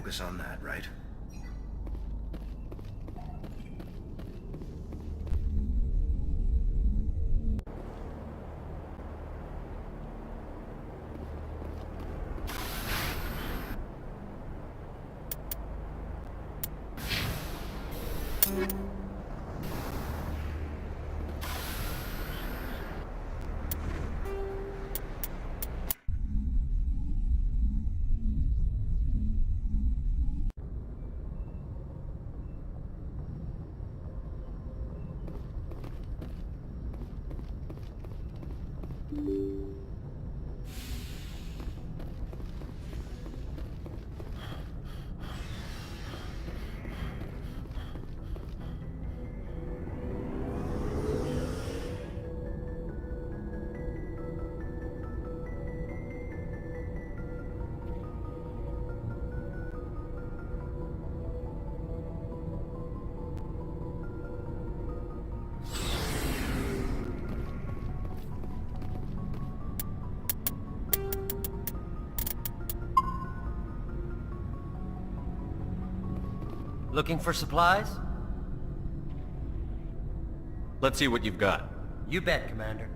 Focus on that, right? Looking for supplies? Let's see what you've got. You bet, Commander.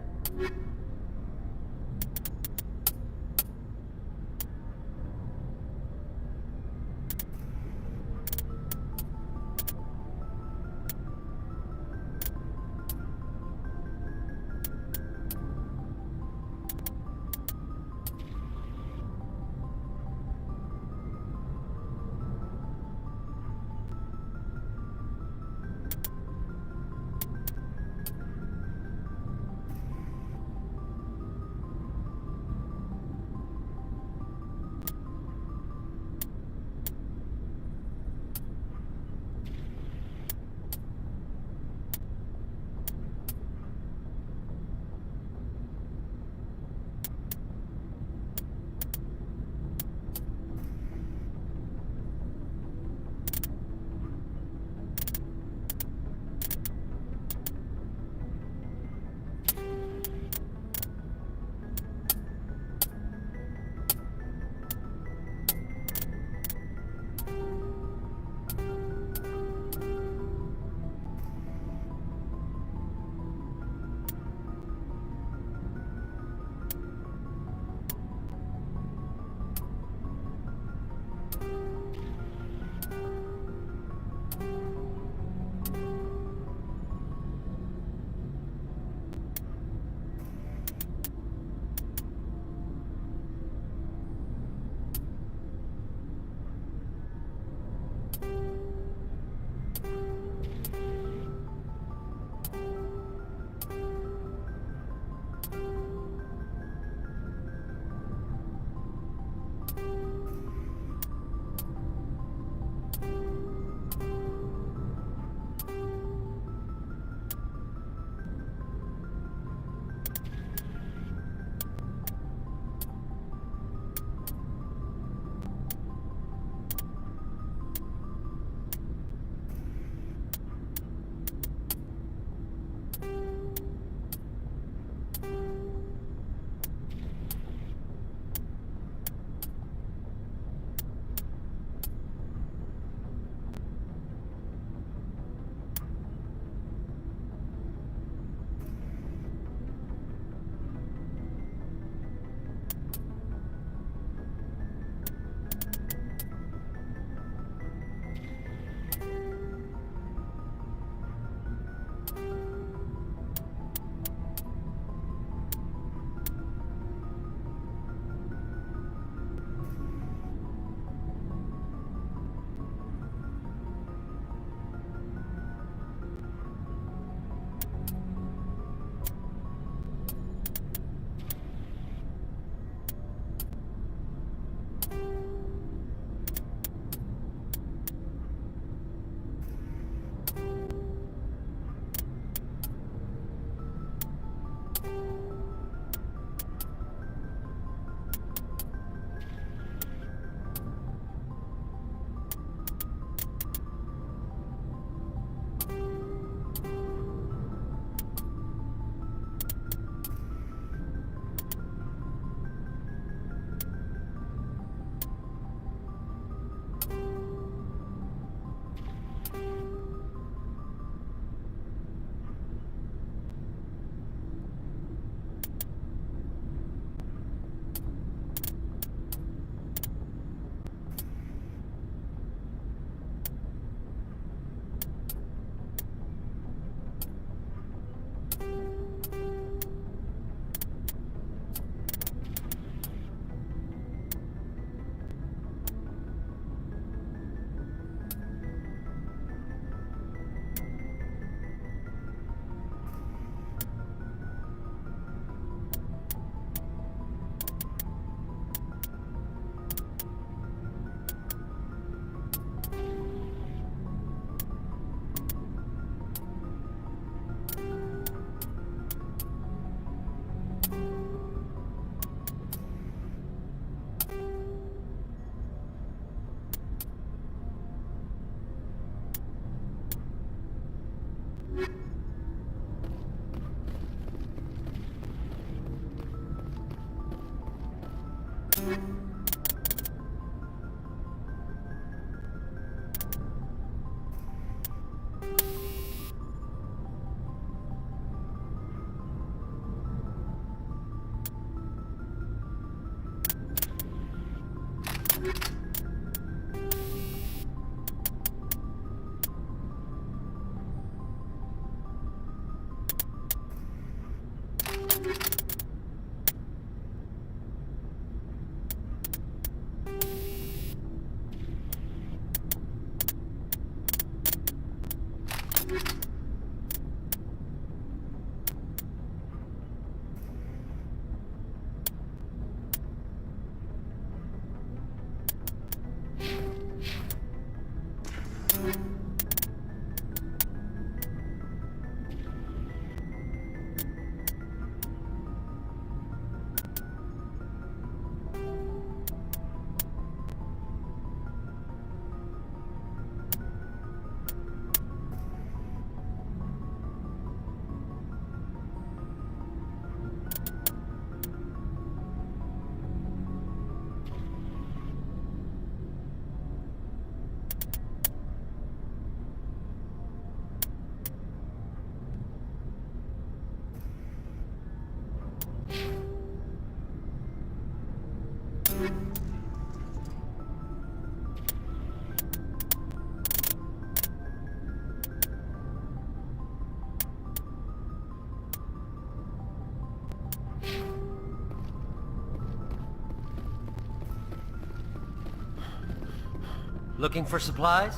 Looking for supplies?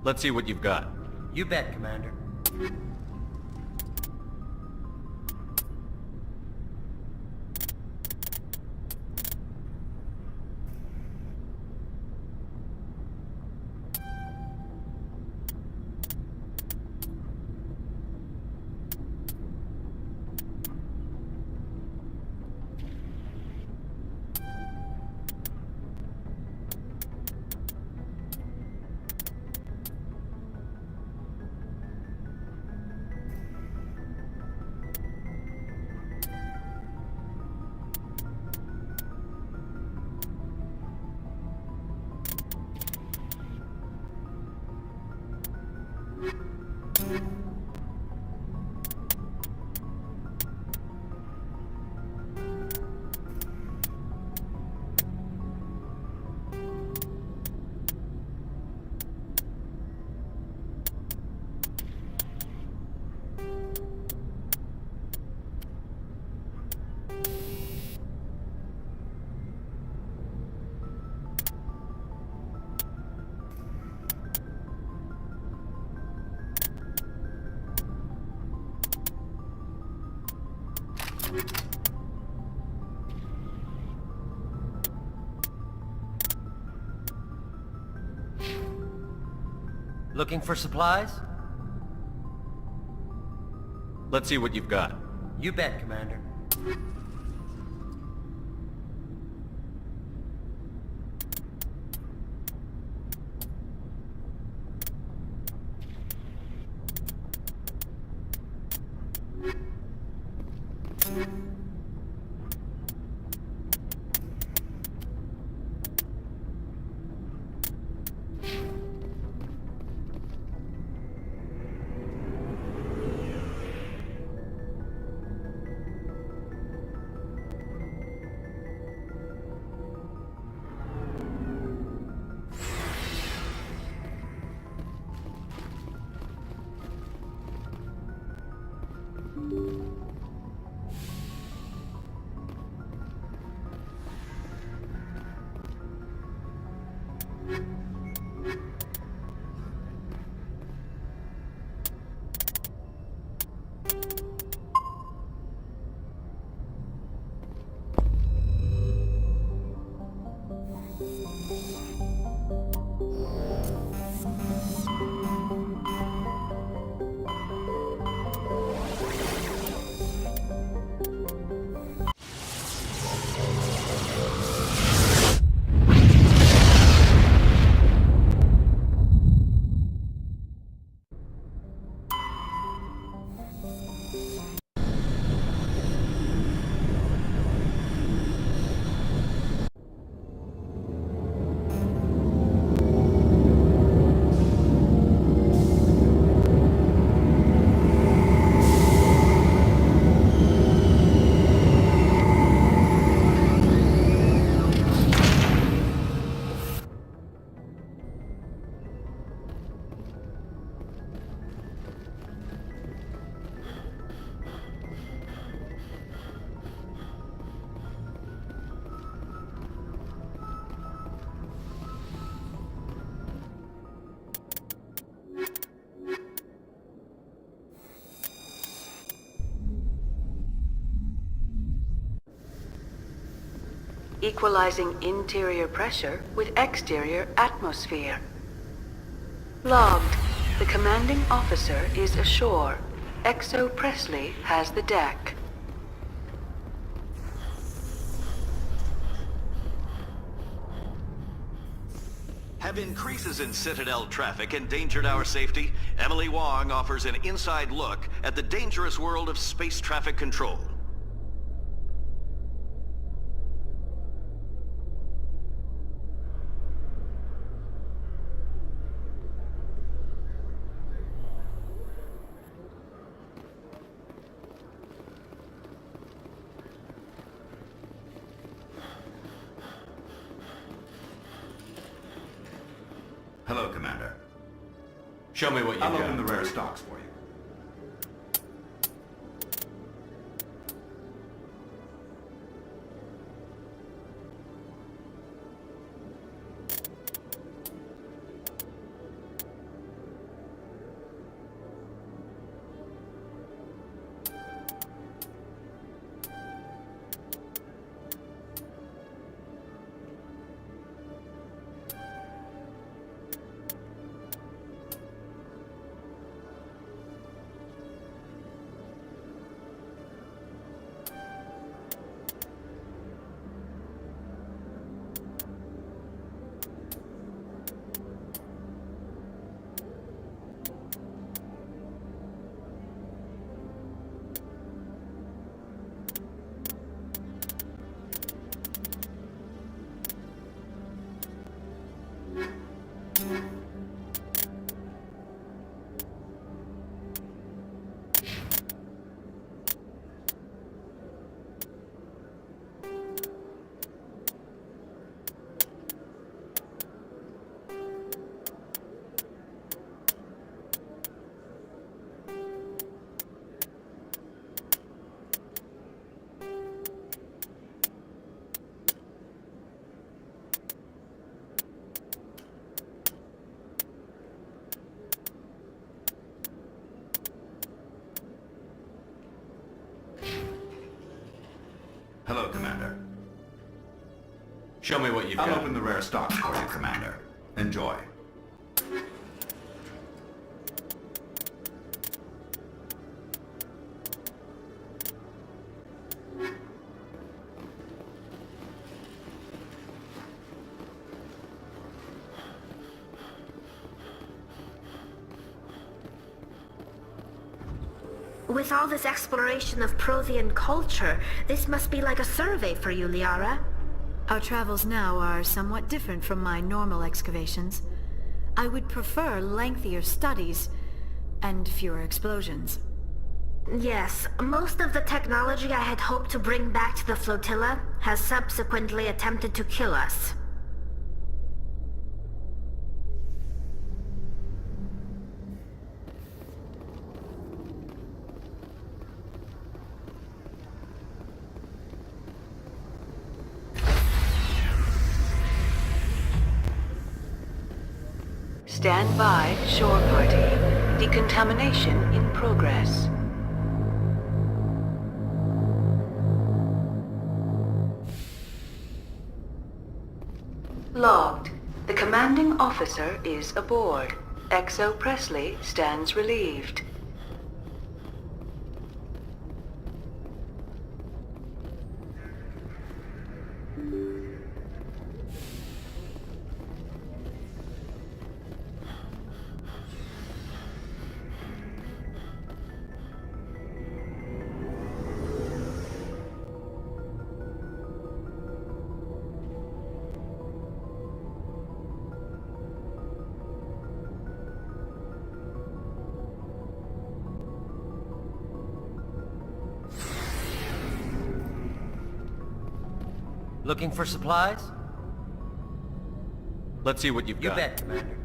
Let's see what you've got. You bet, Commander. Looking for supplies? Let's see what you've got. You bet, Commander. equalizing interior pressure with exterior atmosphere. Logged. The commanding officer is ashore. XO Presley has the deck. Have increases in Citadel traffic endangered our safety? Emily Wong offers an inside look at the dangerous world of space traffic control. Hello, Commander. Show me what you've I'll got. open the rare stocks for you. Hello, Commander. Show me what you've I'll got. open the rare stocks for you, Commander. Enjoy. With all this exploration of Prothean culture, this must be like a survey for you, Liara. Our travels now are somewhat different from my normal excavations. I would prefer lengthier studies and fewer explosions. Yes, most of the technology I had hoped to bring back to the flotilla has subsequently attempted to kill us. Stand by, shore party. Decontamination in progress. Logged. The commanding officer is aboard. XO Presley stands relieved. Looking for supplies? Let's see what you've You got. bet, Commander.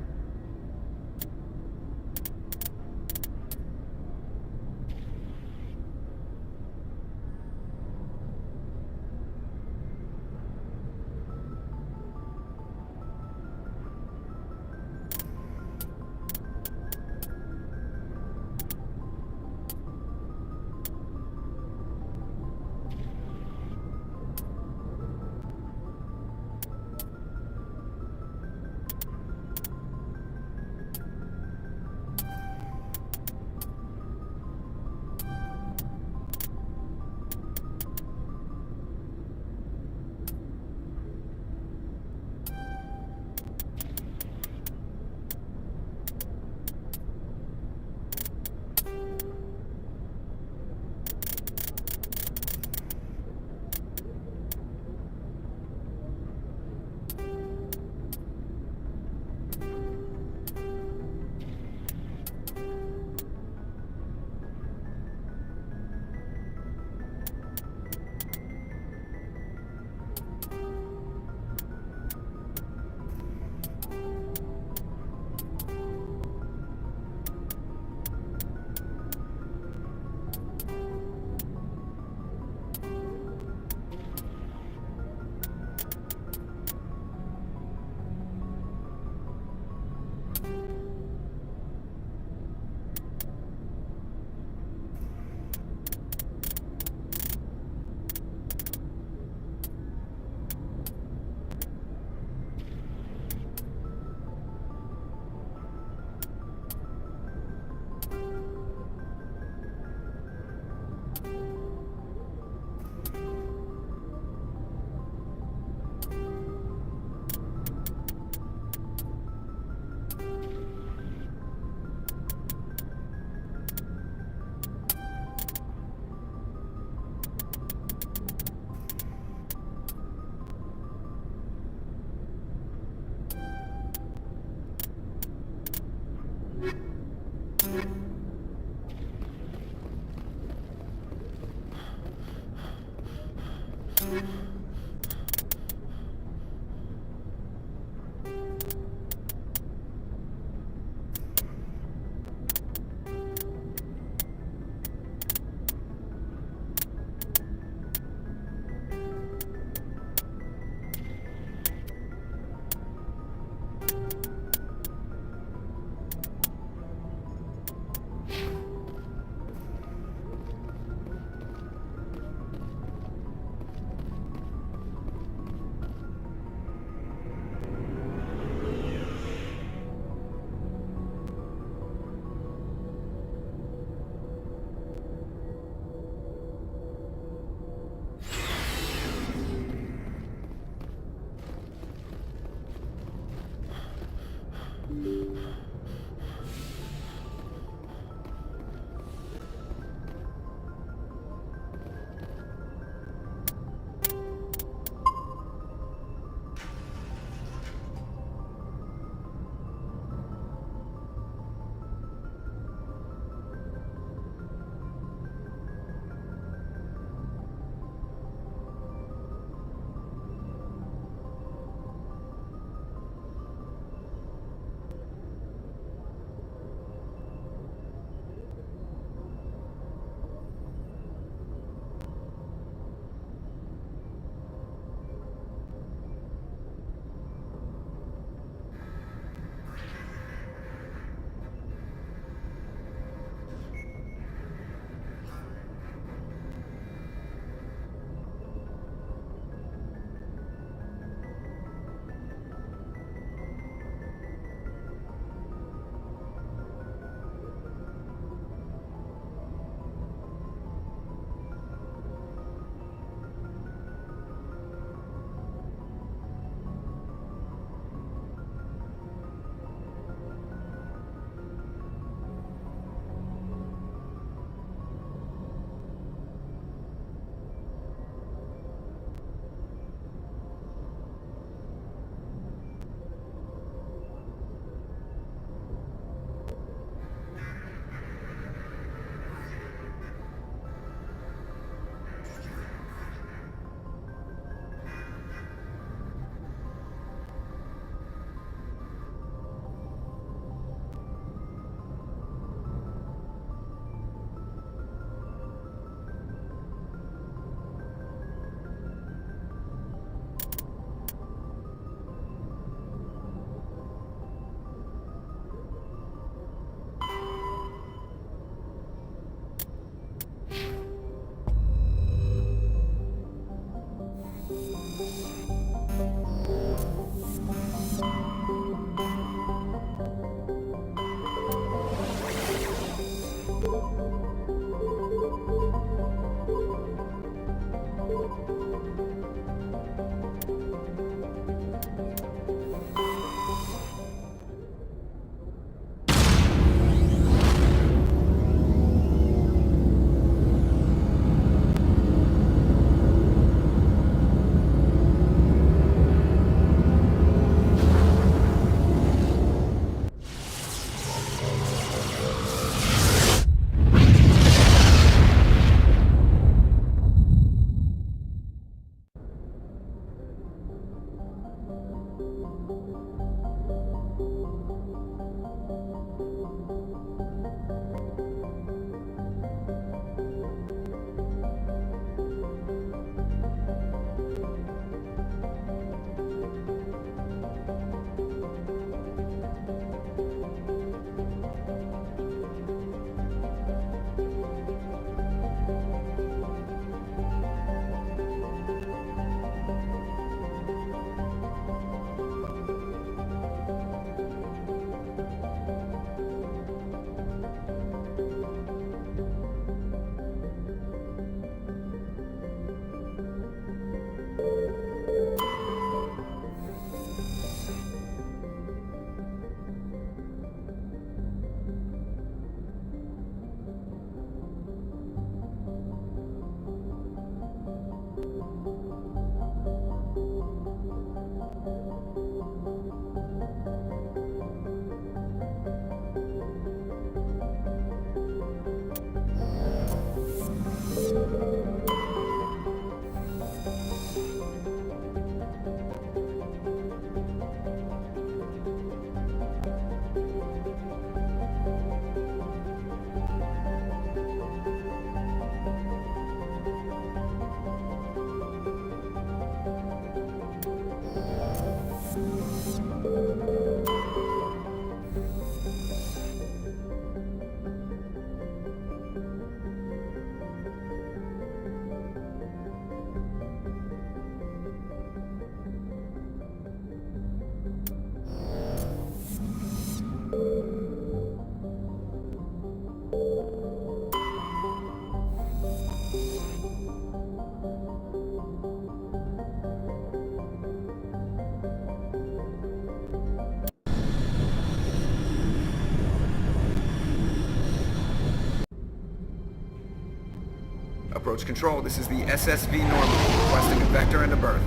Approach control, this is the SSV Normandy, requesting a vector and a berth.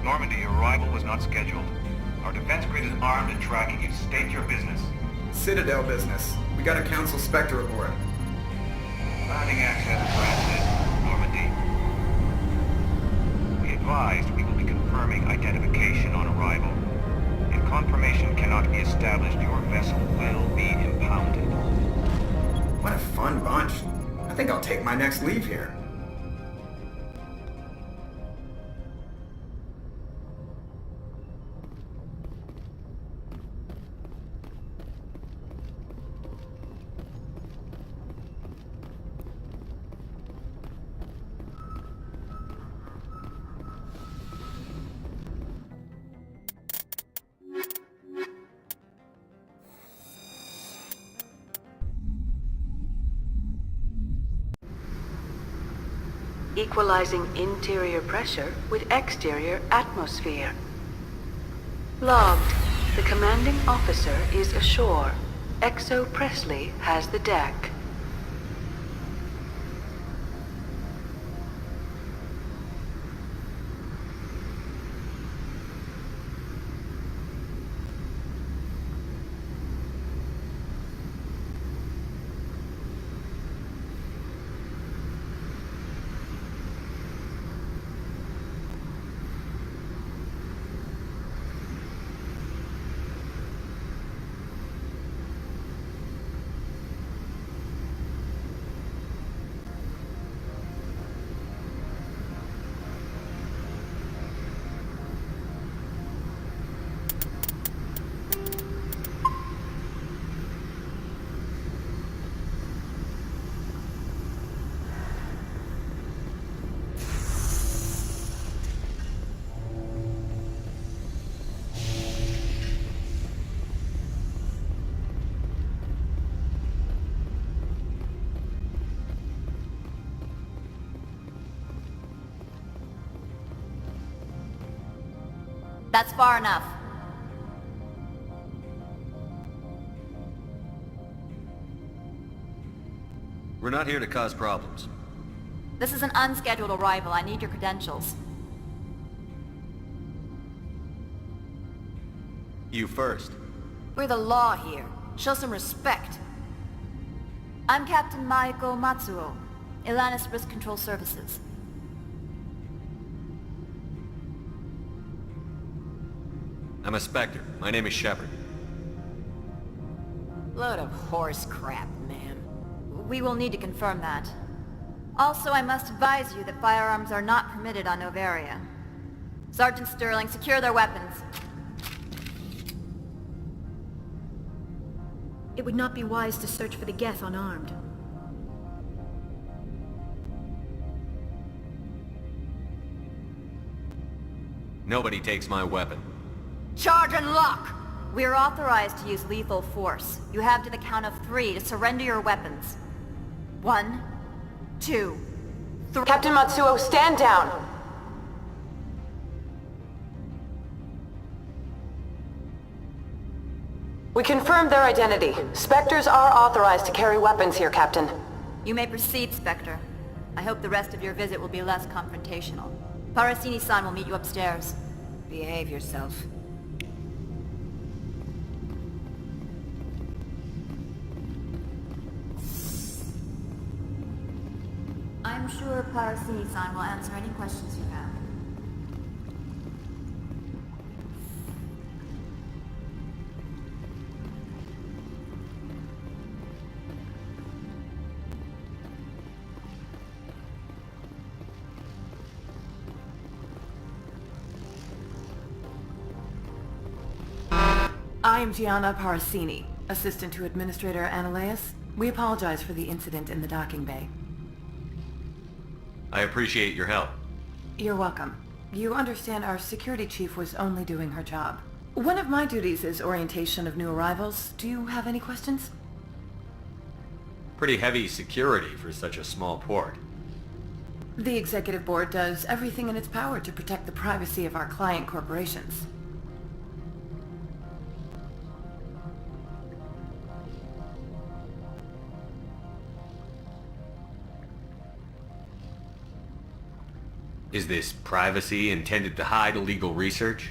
Normandy, your arrival was not scheduled. Our defense grid is armed and tracking you. State your business. Citadel business. We got a Council Spectre aboard. Landing access granted, Normandy. Be advised, we will be confirming identification on arrival. If confirmation cannot be established, your vessel will be impounded. What a fun bunch. I think I'll take my next leave here. Equalizing interior pressure with exterior atmosphere. Logged. The commanding officer is ashore. Exo Presley has the deck. That's far enough. We're not here to cause problems. This is an unscheduled arrival. I need your credentials. You first. We're the law here. Show some respect. I'm Captain Maiko Matsuo, Ilanis Risk Control Services. I'm a Spectre. My name is Shepard. Load of horse crap, ma'am. We will need to confirm that. Also, I must advise you that firearms are not permitted on Novaria. Sergeant Sterling, secure their weapons. It would not be wise to search for the Geth unarmed. Nobody takes my weapon. Charge and lock! We are authorized to use lethal force. You have to the count of 3 to surrender your weapons. 1, 2, 3... Captain Matsuo, stand down! We confirmed their identity. Spectres are authorized to carry weapons here, Captain. You may proceed, Spectre. I hope the rest of your visit will be less confrontational. Parasini-san will meet you upstairs. Behave yourself. I'm sure Parasini-san will answer any questions you have. I am Gianna Parasini, assistant to Administrator Ananias. We apologize for the incident in the docking bay. I appreciate your help. You're welcome. You understand our security chief was only doing her job. One of my duties is orientation of new arrivals. Do you have any questions? Pretty heavy security for such a small port. The Executive Board does everything in its power to protect the privacy of our client corporations. Is this privacy intended to hide illegal research?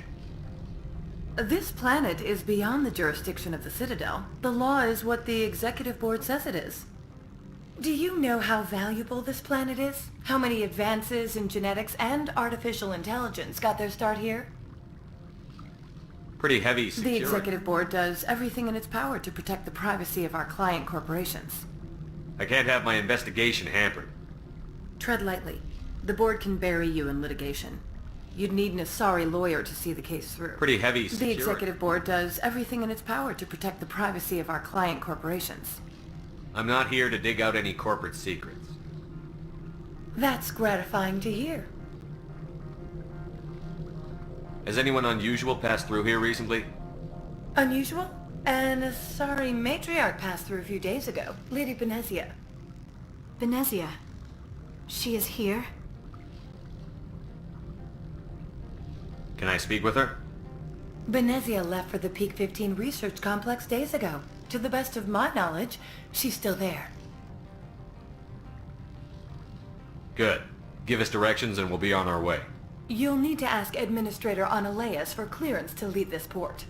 This planet is beyond the jurisdiction of the Citadel. The law is what the Executive Board says it is. Do you know how valuable this planet is? How many advances in genetics and artificial intelligence got their start here? Pretty heavy security. The Executive Board does everything in its power to protect the privacy of our client corporations. I can't have my investigation hampered. Tread lightly. The Board can bury you in litigation. You'd need an Asari lawyer to see the case through. Pretty heavy security. The Executive Board does everything in its power to protect the privacy of our client corporations. I'm not here to dig out any corporate secrets. That's gratifying to hear. Has anyone unusual passed through here recently? Unusual? An Asari matriarch passed through a few days ago. Lady Benezia. Benezia? She is here? Can I speak with her? Benezia left for the Peak 15 research complex days ago. To the best of my knowledge, she's still there. Good. Give us directions and we'll be on our way. You'll need to ask Administrator Analeas for clearance to leave this port.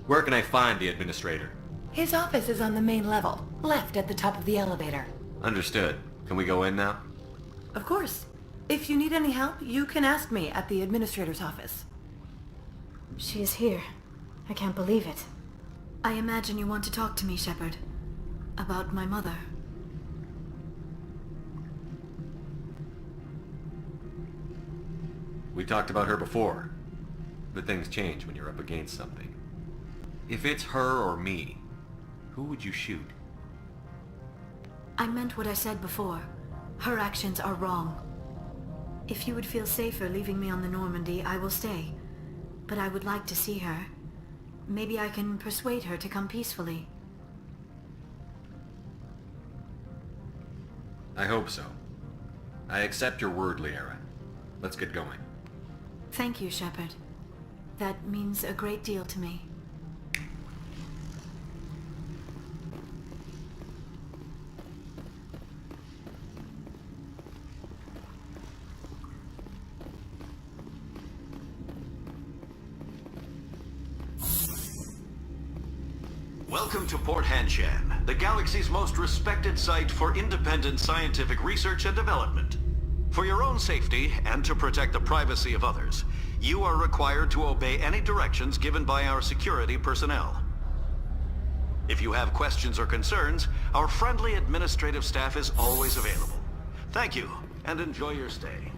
Where can I find the Administrator? His office is on the main level, left at the top of the elevator. Understood. Can we go in now? Of course. If you need any help, you can ask me at the Administrator's office. She is here. I can't believe it. I imagine you want to talk to me, Shepard. About my mother. We talked about her before, but things change when you're up against something. If it's her or me, who would you shoot? I meant what I said before. Her actions are wrong. If you would feel safer leaving me on the Normandy, I will stay. But I would like to see her. Maybe I can persuade her to come peacefully. I hope so. I accept your word, Liara. Let's get going. Thank you, Shepard. That means a great deal to me. Welcome to Port Hanshan, the galaxy's most respected site for independent scientific research and development. For your own safety, and to protect the privacy of others, you are required to obey any directions given by our security personnel. If you have questions or concerns, our friendly administrative staff is always available. Thank you, and enjoy your stay.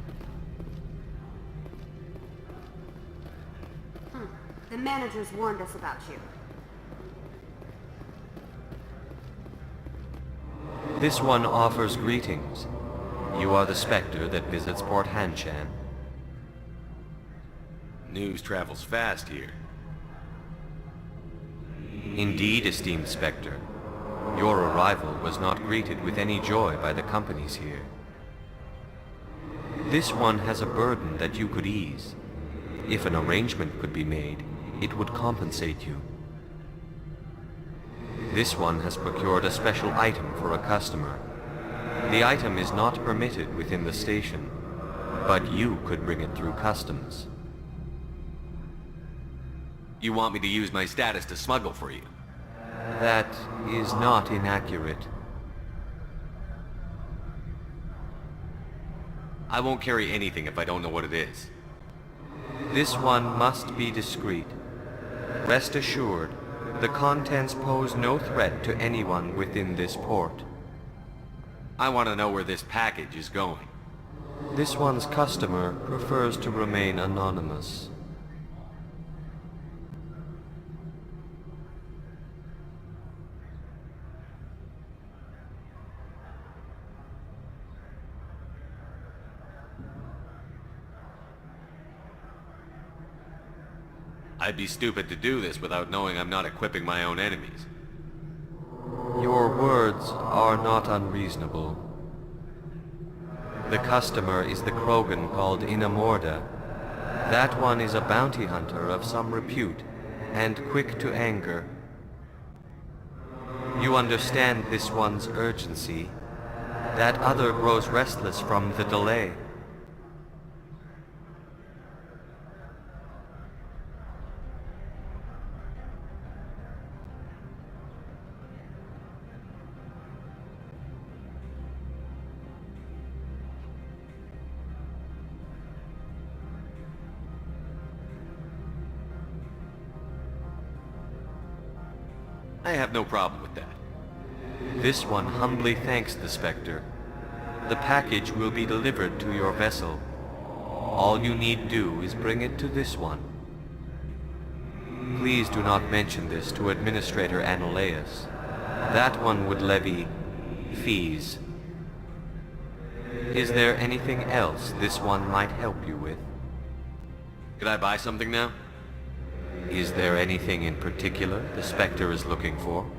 The managers warned us about you. This one offers greetings. You are the Spectre that visits Port Hanshan. News travels fast here. Indeed, esteemed Spectre. Your arrival was not greeted with any joy by the companies here. This one has a burden that you could ease. If an arrangement could be made, it would compensate you. This one has procured a special item for a customer. The item is not permitted within the station, but you could bring it through customs. You want me to use my status to smuggle for you? That is not inaccurate. I won't carry anything if I don't know what it is. This one must be discreet. Rest assured, the contents pose no threat to anyone within this port. I want to know where this package is going. This one's customer prefers to remain anonymous. I'd be stupid to do this without knowing I'm not equipping my own enemies. Your words are not unreasonable. The customer is the Krogan called Inamorda. That one is a bounty hunter of some repute, and quick to anger. You understand this one's urgency. That other grows restless from the delay. I have no problem with that. This one humbly thanks the Spectre. The package will be delivered to your vessel. All you need do is bring it to this one. Please do not mention this to Administrator Anoleus. That one would levy fees. Is there anything else this one might help you with? Could I buy something now? Is there anything in particular the Spectre is looking for?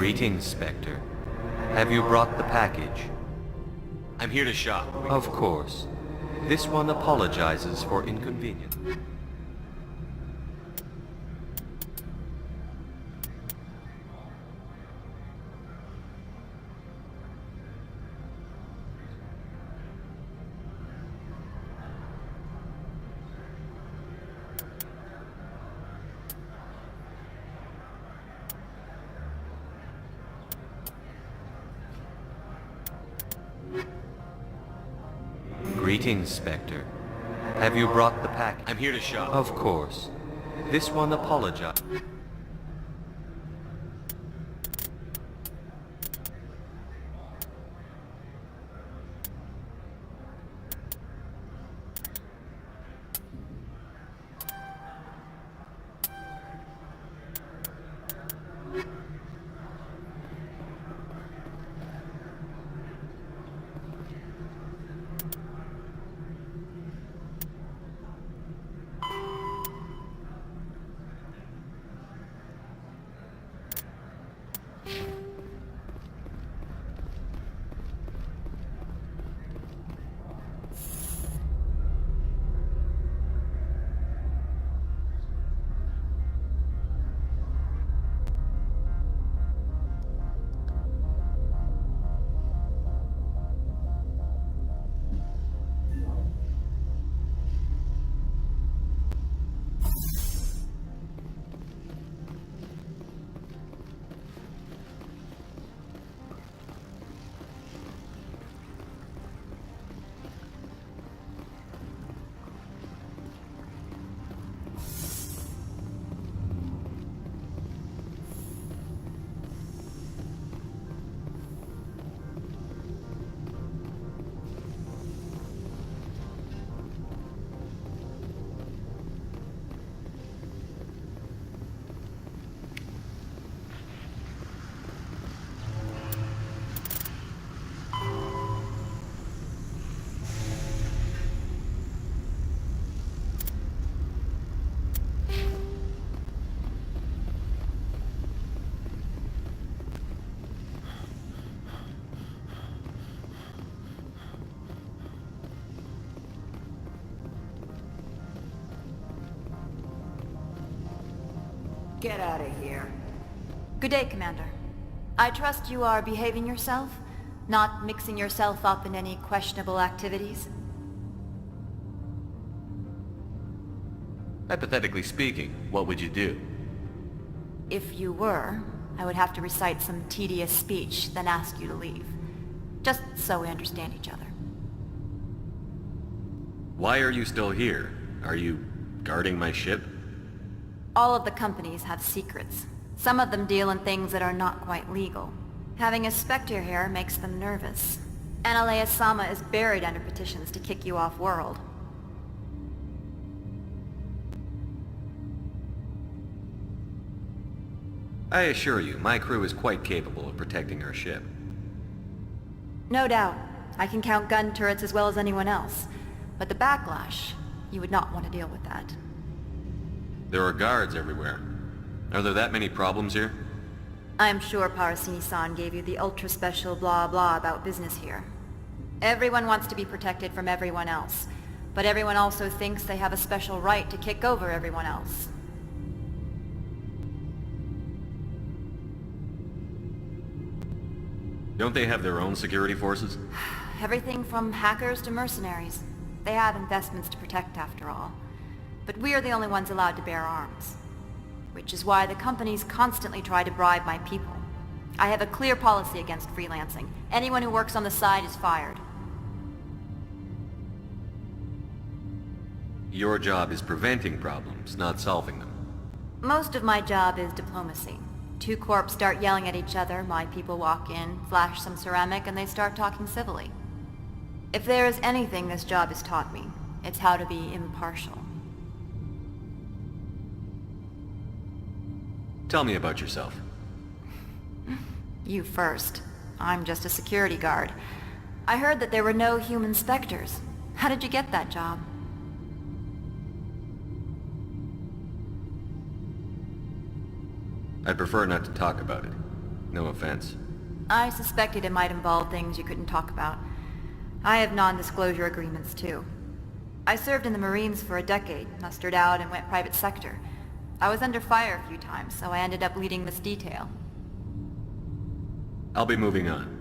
Greetings, Spectre. Have you brought the package? I'm here to shop. Of course. This one apologizes for inconvenience. Greetings, Spectre. Have you brought the pack? I'm here to shop. Of course. This one apologizes. Get out of here. Good day, Commander. I trust you are behaving yourself, not mixing yourself up in any questionable activities. Hypothetically speaking, what would you do? If you were, I would have to recite some tedious speech, then ask you to leave. Just so we understand each other. Why are you still here? Are you guarding my ship? All of the companies have secrets. Some of them deal in things that are not quite legal. Having a Spectre here makes them nervous. Analea-sama is buried under petitions to kick you off world. I assure you, my crew is quite capable of protecting our ship. No doubt. I can count gun turrets as well as anyone else. But the backlash, you would not want to deal with that. There are guards everywhere. Are there that many problems here? I am sure Parasini-san gave you the ultra-special blah blah about business here. Everyone wants to be protected from everyone else, but everyone also thinks they have a special right to kick over everyone else. Don't they have their own security forces? Everything from hackers to mercenaries. They have investments to protect after all. But we are the only ones allowed to bear arms. Which is why the companies constantly try to bribe my people. I have a clear policy against freelancing. Anyone who works on the side is fired. Your job is preventing problems, not solving them. Most of my job is diplomacy. Two corps start yelling at each other, my people walk in, flash some ceramic, and they start talking civilly. If there is anything this job has taught me, it's how to be impartial. Tell me about yourself. You first. I'm just a security guard. I heard that there were no human Spectres. How did you get that job? I'd prefer not to talk about it. No offense. I suspected it might involve things you couldn't talk about. I have non-disclosure agreements too. I served in the Marines for a decade, mustered out and went private sector. I was under fire a few times, so I ended up leading this detail. I'll be moving on.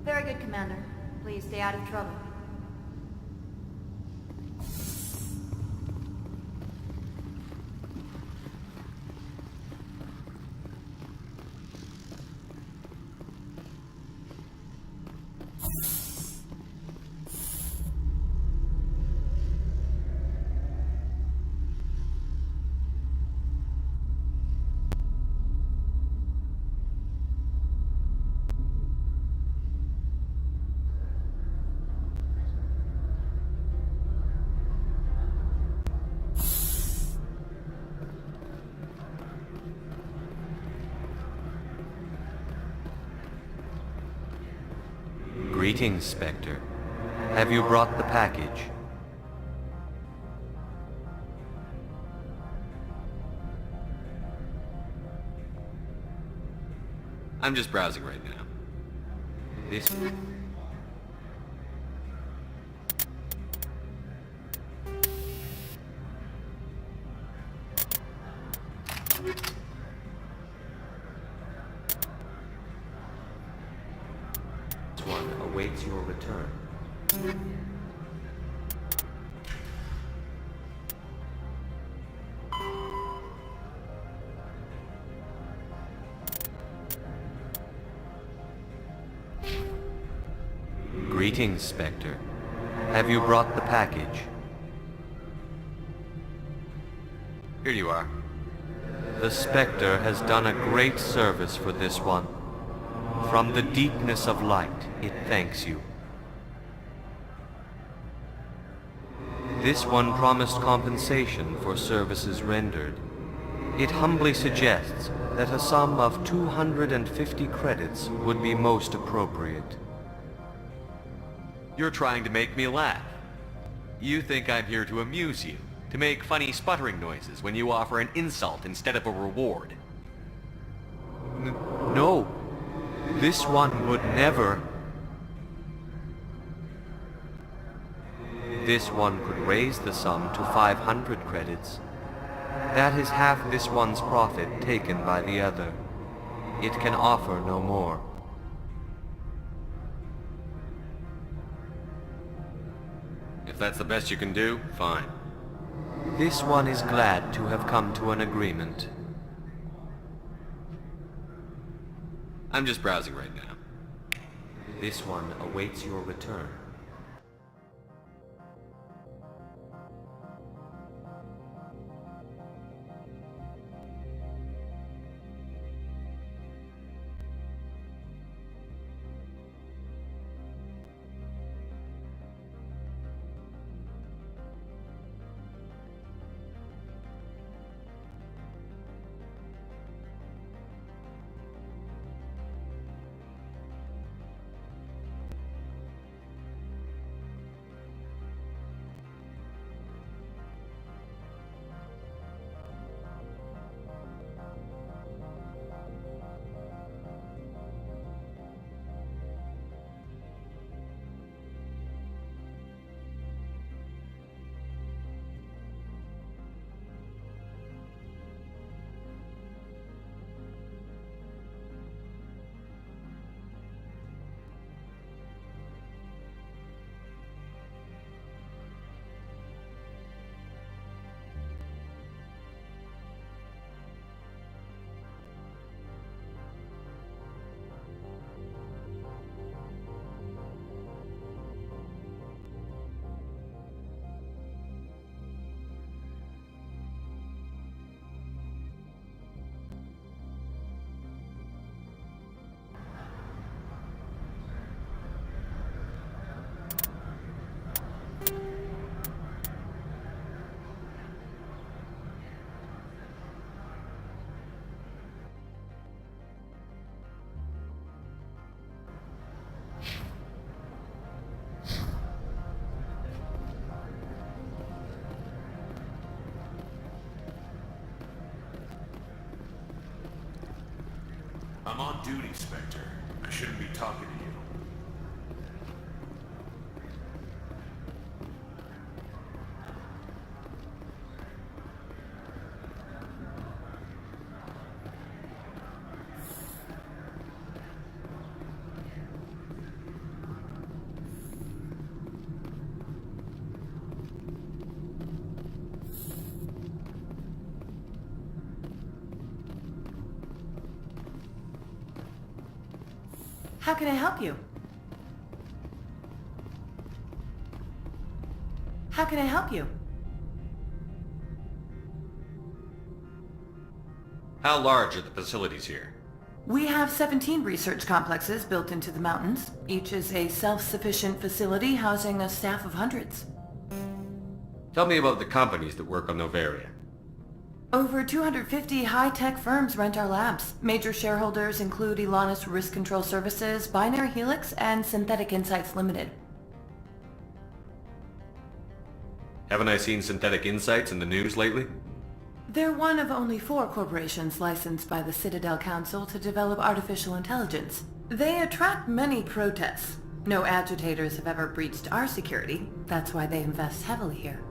Very good, Commander. Please stay out of trouble. Greetings, Spectre. Have you brought the package? I'm just browsing right now. This... one awaits your return. Greetings, Spectre. Have you brought the package? Here you are. The Spectre has done a great service for this one. From the deepness of light, it thanks you. This one promised compensation for services rendered. It humbly suggests that a sum of 250 credits would be most appropriate. You're trying to make me laugh. You think I'm here to amuse you, to make funny sputtering noises when you offer an insult instead of a reward. No. This one would never. This one could raise the sum to 500 credits. That is half this one's profit taken by the other. It can offer no more. If that's the best you can do, fine. This one is glad to have come to an agreement. I'm just browsing right now. This one awaits your return. I'm on duty, Spectre. I shouldn't be talking to you. How can I help you? How can I help you? How large are the facilities here? We have 17 research complexes built into the mountains. Each is a self-sufficient facility housing a staff of hundreds. Tell me about the companies that work on Novaria. Over 250 high-tech firms rent our labs. Major shareholders include Elanus Risk Control Services, Binary Helix, and Synthetic Insights Limited. Haven't I seen Synthetic Insights in the news lately? They're one of only 4 corporations licensed by the Citadel Council to develop artificial intelligence. They attract many protests. No agitators have ever breached our security. That's why they invest heavily here.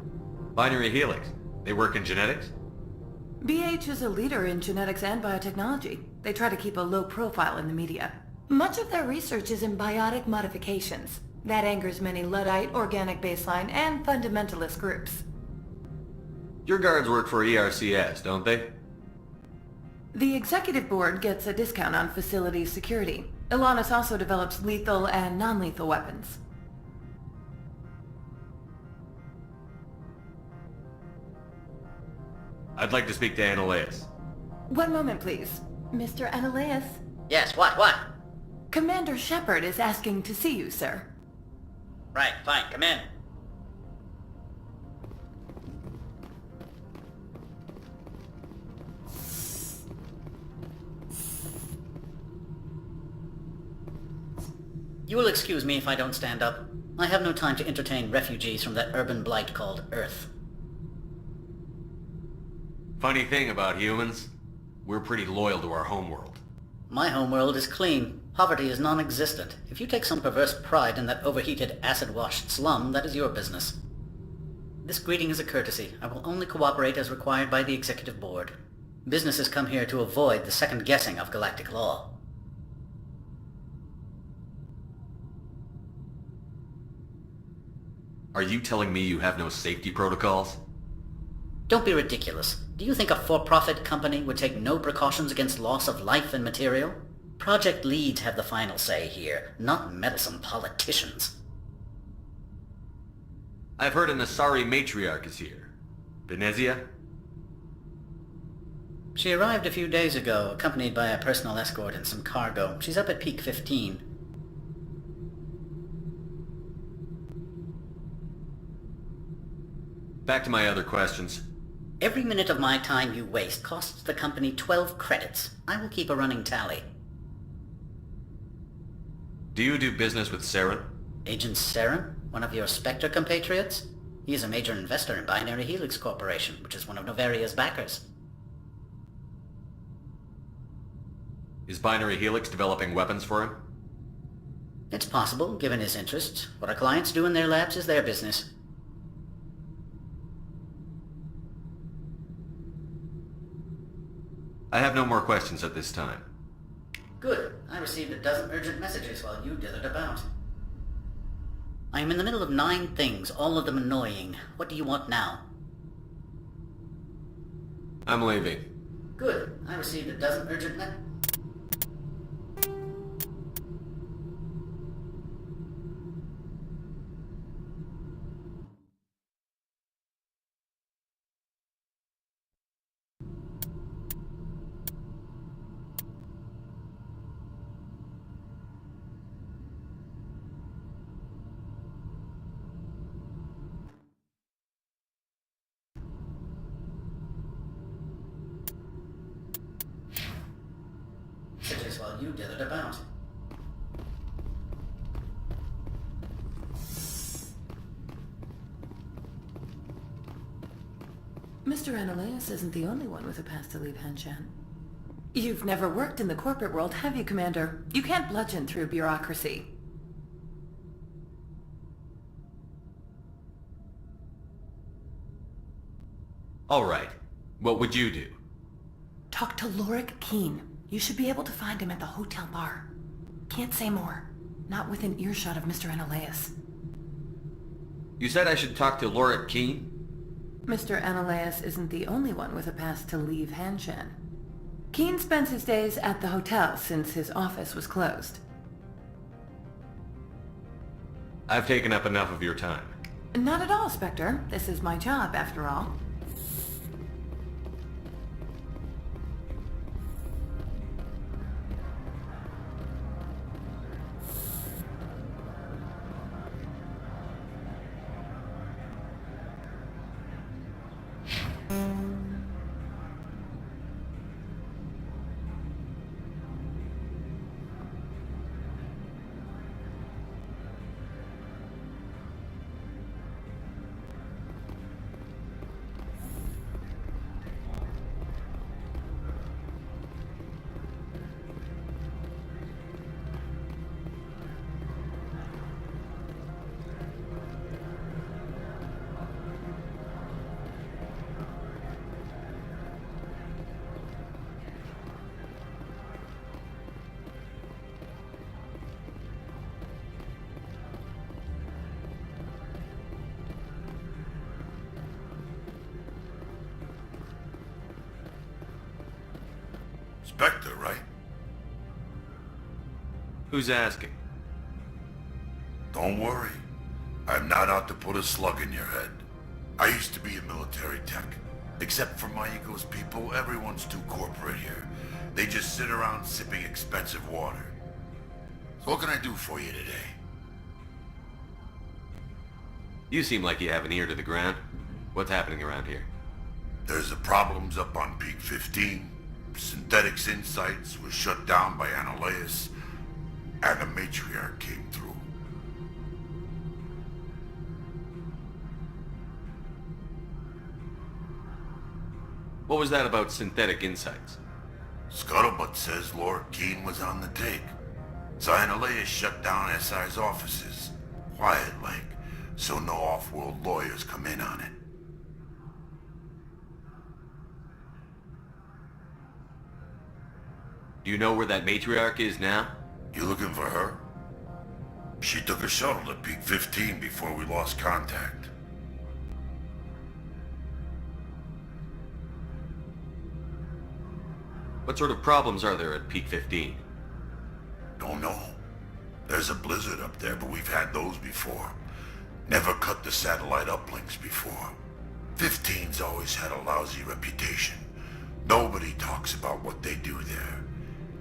Binary Helix. They work in genetics? BH is a leader in genetics and biotechnology. They try to keep a low profile in the media. Much of their research is in biotic modifications. That angers many Luddite, organic baseline, and fundamentalist groups. Your guards work for ERCS, don't they? The executive board gets a discount on facility security. Elanus also develops lethal and non-lethal weapons. I'd like to speak to Annaleus. One moment, please. Mr. Annaleus? Yes, what? Commander Shepard is asking to see you, sir. Right, fine, come in. You will excuse me if I don't stand up. I have no time to entertain refugees from that urban blight called Earth. Funny thing about humans, we're pretty loyal to our homeworld. My homeworld is clean. Poverty is non-existent. If you take some perverse pride in that overheated, acid-washed slum, that is your business. This greeting is a courtesy. I will only cooperate as required by the Executive Board. Businesses come here to avoid the second guessing of galactic law. Are you telling me you have no safety protocols? Don't be ridiculous. Do you think a for-profit company would take no precautions against loss of life and material? Project leads have the final say here, not meddlesome politicians. I've heard an Asari matriarch is here. Venezia? She arrived a few days ago, accompanied by a personal escort and some cargo. She's up at peak 15. Back to my other questions. Every minute of my time you waste costs the company 12 credits. I will keep a running tally. Do you do business with Saren? Agent Saren? One of your Spectre compatriots? He is a major investor in Binary Helix Corporation, which is one of Novaria's backers. Is Binary Helix developing weapons for him? It's possible, given his interest. What our clients do in their labs is their business. I have no more questions at this time. Good. I received a dozen urgent messages while you dithered about. I am in the middle of 9 things, all of them annoying. What do you want now? I'm leaving. Good. I received a dozen urgent messages while you dithered about. Mr. Ananias isn't the only one with a pass to leave Hanshan. You've never worked in the corporate world, have you, Commander? You can't bludgeon through bureaucracy. All right. What would you do? Talk to Lorik Keen. You should be able to find him at the hotel bar. Can't say more. Not within earshot of Mr. Ananias. You said I should talk to Lorik Keen? Mr. Ananias isn't the only one with a pass to leave Hanshan. Keen spends his days at the hotel since his office was closed. I've taken up enough of your time. Not at all, Spectre. This is my job, after all. Spectre, right? Who's asking? Don't worry. I'm not out to put a slug in your head. I used to be a military tech. Except for my ego's people, everyone's too corporate here. They just sit around sipping expensive water. So what can I do for you today? You seem like you have an ear to the ground. What's happening around here? There's the problems up on Peak 15. Synthetics Insights was shut down by Ananias, and a matriarch came through. What was that about Synthetic Insights? Scuttlebutt says Lord Keen was on the take. So Ananias shut down SI's offices. Quiet like. so no off-world lawyers come in on it. Do you know where that matriarch is now? You looking for her? She took a shuttle to Peak 15 before we lost contact. What sort of problems are there at Peak 15? Don't know. There's a blizzard up there, but we've had those before. Never cut the satellite uplinks before. 15's always had a lousy reputation. Nobody talks about what they do there.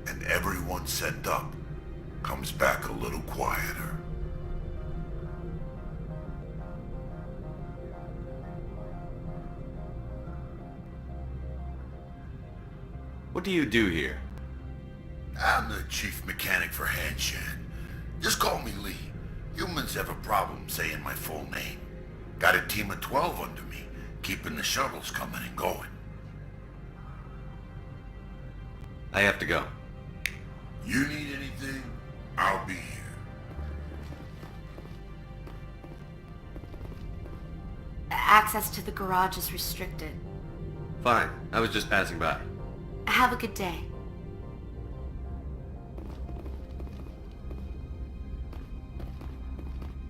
And everyone sent up comes back a little quieter. What do you do here? I'm the chief mechanic for Hanshan. Just call me Lee. Humans have a problem saying my full name. Got a team of 12 under me, keeping the shuttles coming and going. I have to go. You need anything, I'll be here. Access to the garage is restricted. Fine. I was just passing by. Have a good day.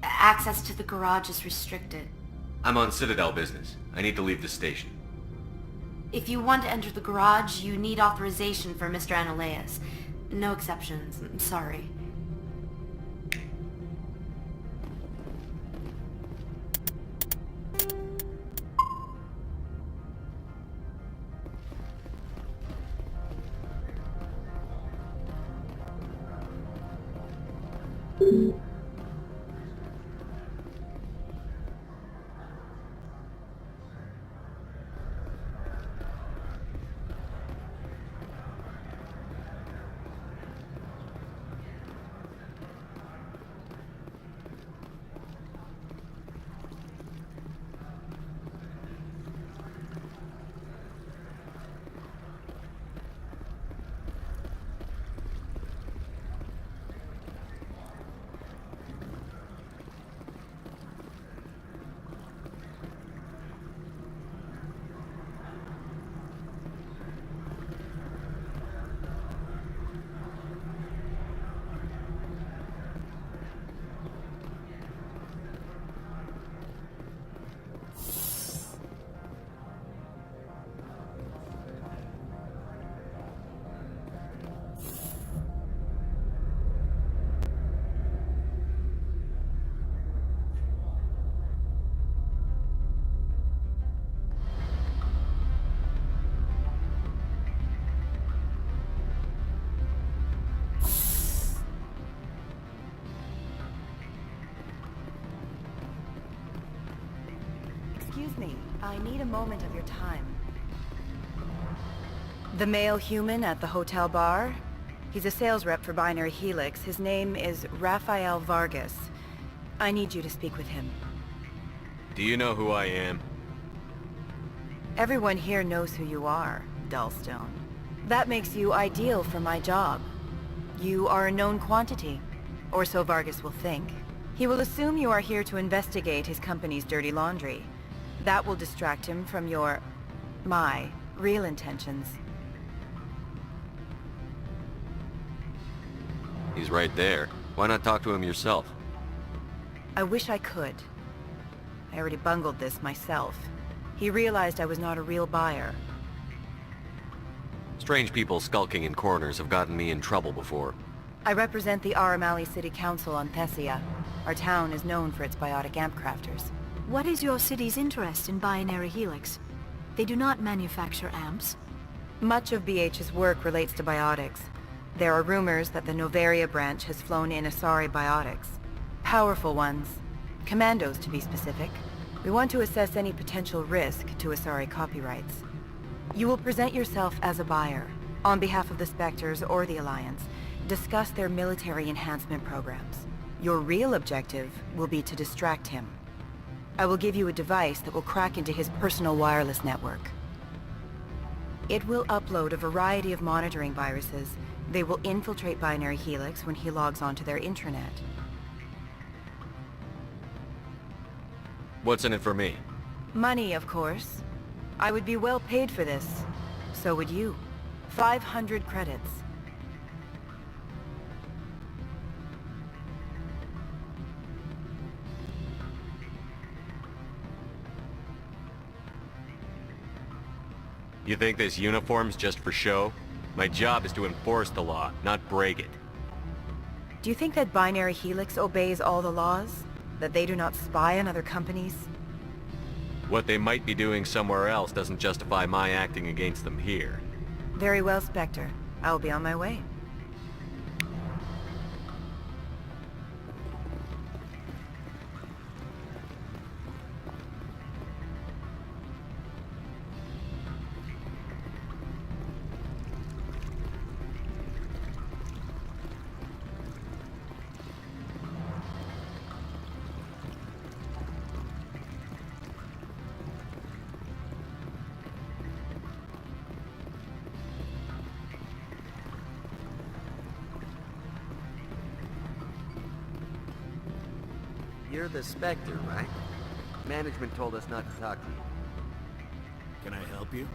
Access to the garage is restricted. I'm on Citadel business. I need to leave the station. If you want to enter the garage, you need authorization for Mr. Analeas. No exceptions. I'm sorry. Excuse me, I need a moment of your time. The male human at the hotel bar? He's a sales rep for Binary Helix. His name is Rafael Vargas. I need you to speak with him. Do you know who I am? Everyone here knows who you are, Dullstone. That makes you ideal for my job. You are a known quantity, or so Vargas will think. He will assume you are here to investigate his company's dirty laundry. That will distract him from my real intentions. He's right there. Why not talk to him yourself? I wish I could. I already bungled this myself. He realized I was not a real buyer. Strange people skulking in corners have gotten me in trouble before. I represent the Aramali City Council on Thessia. Our town is known for its biotic amp crafters. What is your city's interest in Binary Helix? They do not manufacture amps. Much of BH's work relates to biotics. There are rumors that the Novaria branch has flown in Asari biotics. Powerful ones. Commandos, to be specific. We want to assess any potential risk to Asari copyrights. You will present yourself as a buyer, on behalf of the Spectres or the Alliance. Discuss their military enhancement programs. Your real objective will be to distract him. I will give you a device that will crack into his personal wireless network. It will upload a variety of monitoring viruses. They will infiltrate Binary Helix when he logs onto their intranet. What's in it for me? Money, of course. I would be well paid for this. So would you. 500 credits. You think this uniform's just for show? My job is to enforce the law, not break it. Do you think that Binary Helix obeys all the laws? That they do not spy on other companies? What they might be doing somewhere else doesn't justify my acting against them here. Very well, Spectre. I will be on my way. You're the Spectre, right? Management told us not to talk to you. Can I help you?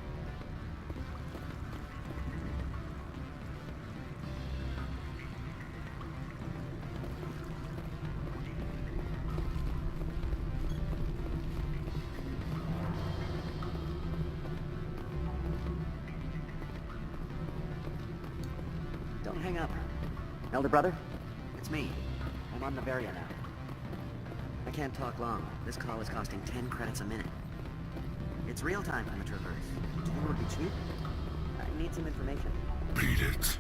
Don't hang up. Elder brother, it's me. I'm on Noveria now. I can't talk long. This call is costing 10 credits a minute. It's real-time on the Traverse. Do you think it would be cheap? I need some information. Beat it.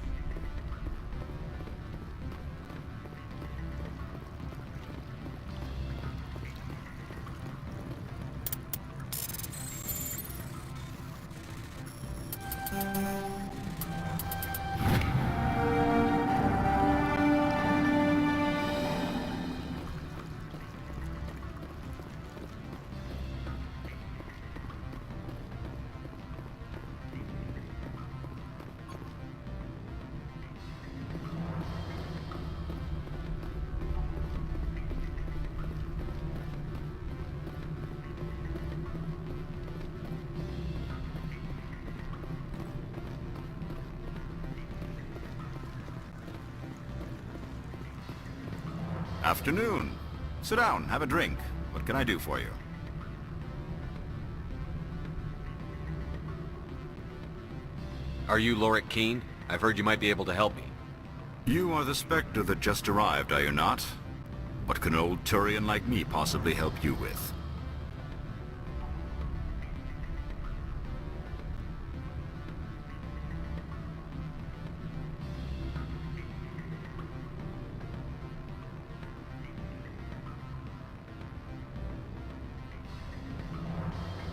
Afternoon. Sit down, have a drink. What can I do for you? Are you Lorik Keen? I've heard you might be able to help me. You are the Spectre that just arrived, are you not? What can an old Turian like me possibly help you with?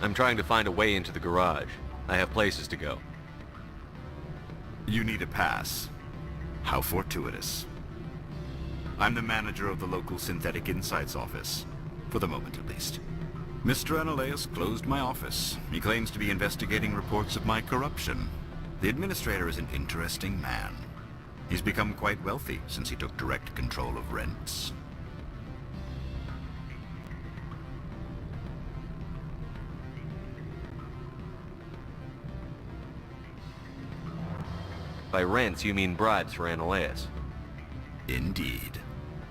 I'm trying to find a way into the garage. I have places to go. You need a pass. How fortuitous. I'm the manager of the local Synthetic Insights office. For the moment, at least. Mr. Analeus closed my office. He claims to be investigating reports of my corruption. The administrator is an interesting man. He's become quite wealthy since he took direct control of rents. By rents, you mean bribes for Analeus. Indeed.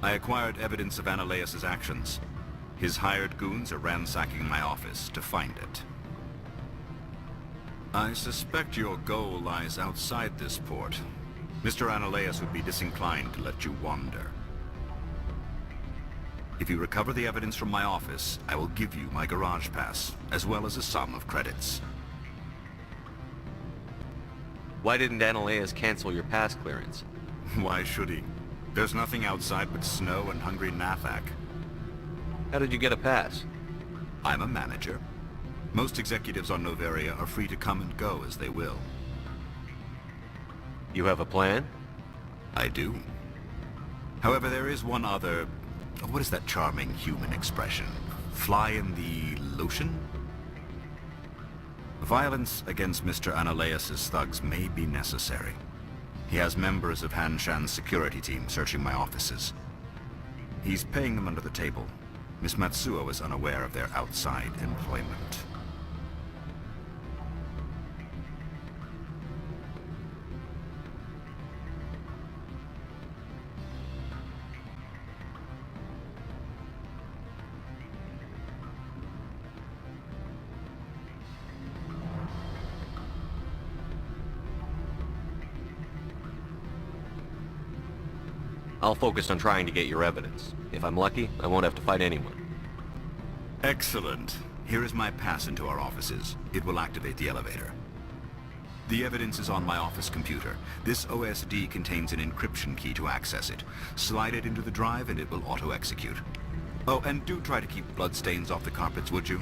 I acquired evidence of Analeus's actions. His hired goons are ransacking my office to find it. I suspect your goal lies outside this port. Mr. Analeus would be disinclined to let you wander. If you recover the evidence from my office, I will give you my garage pass, as well as a sum of credits. Why didn't Analeus cancel your pass clearance? Why should he? There's nothing outside but snow and hungry Nathak. How did you get a pass? I'm a manager. Most executives on Noveria are free to come and go as they will. You have a plan? I do. However, there is one other... What is that charming human expression? Fly in the lotion? Violence against Mr. Analeus's thugs may be necessary. He has members of Han Shan's security team searching my offices. He's paying them under the table. Miss Matsuo is unaware of their outside employment. I'll focus on trying to get your evidence. If I'm lucky, I won't have to fight anyone. Excellent. Here is my pass into our offices. It will activate the elevator. The evidence is on my office computer. This OSD contains an encryption key to access it. Slide it into the drive and it will auto-execute. Oh, and do try to keep bloodstains off the carpets, would you?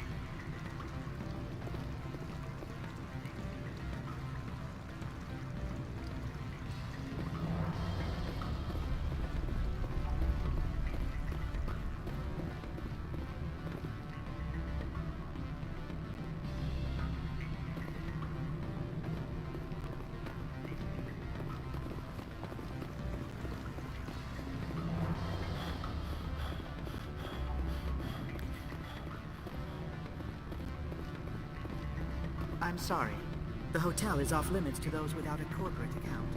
I'm sorry. The hotel is off limits to those without a corporate account.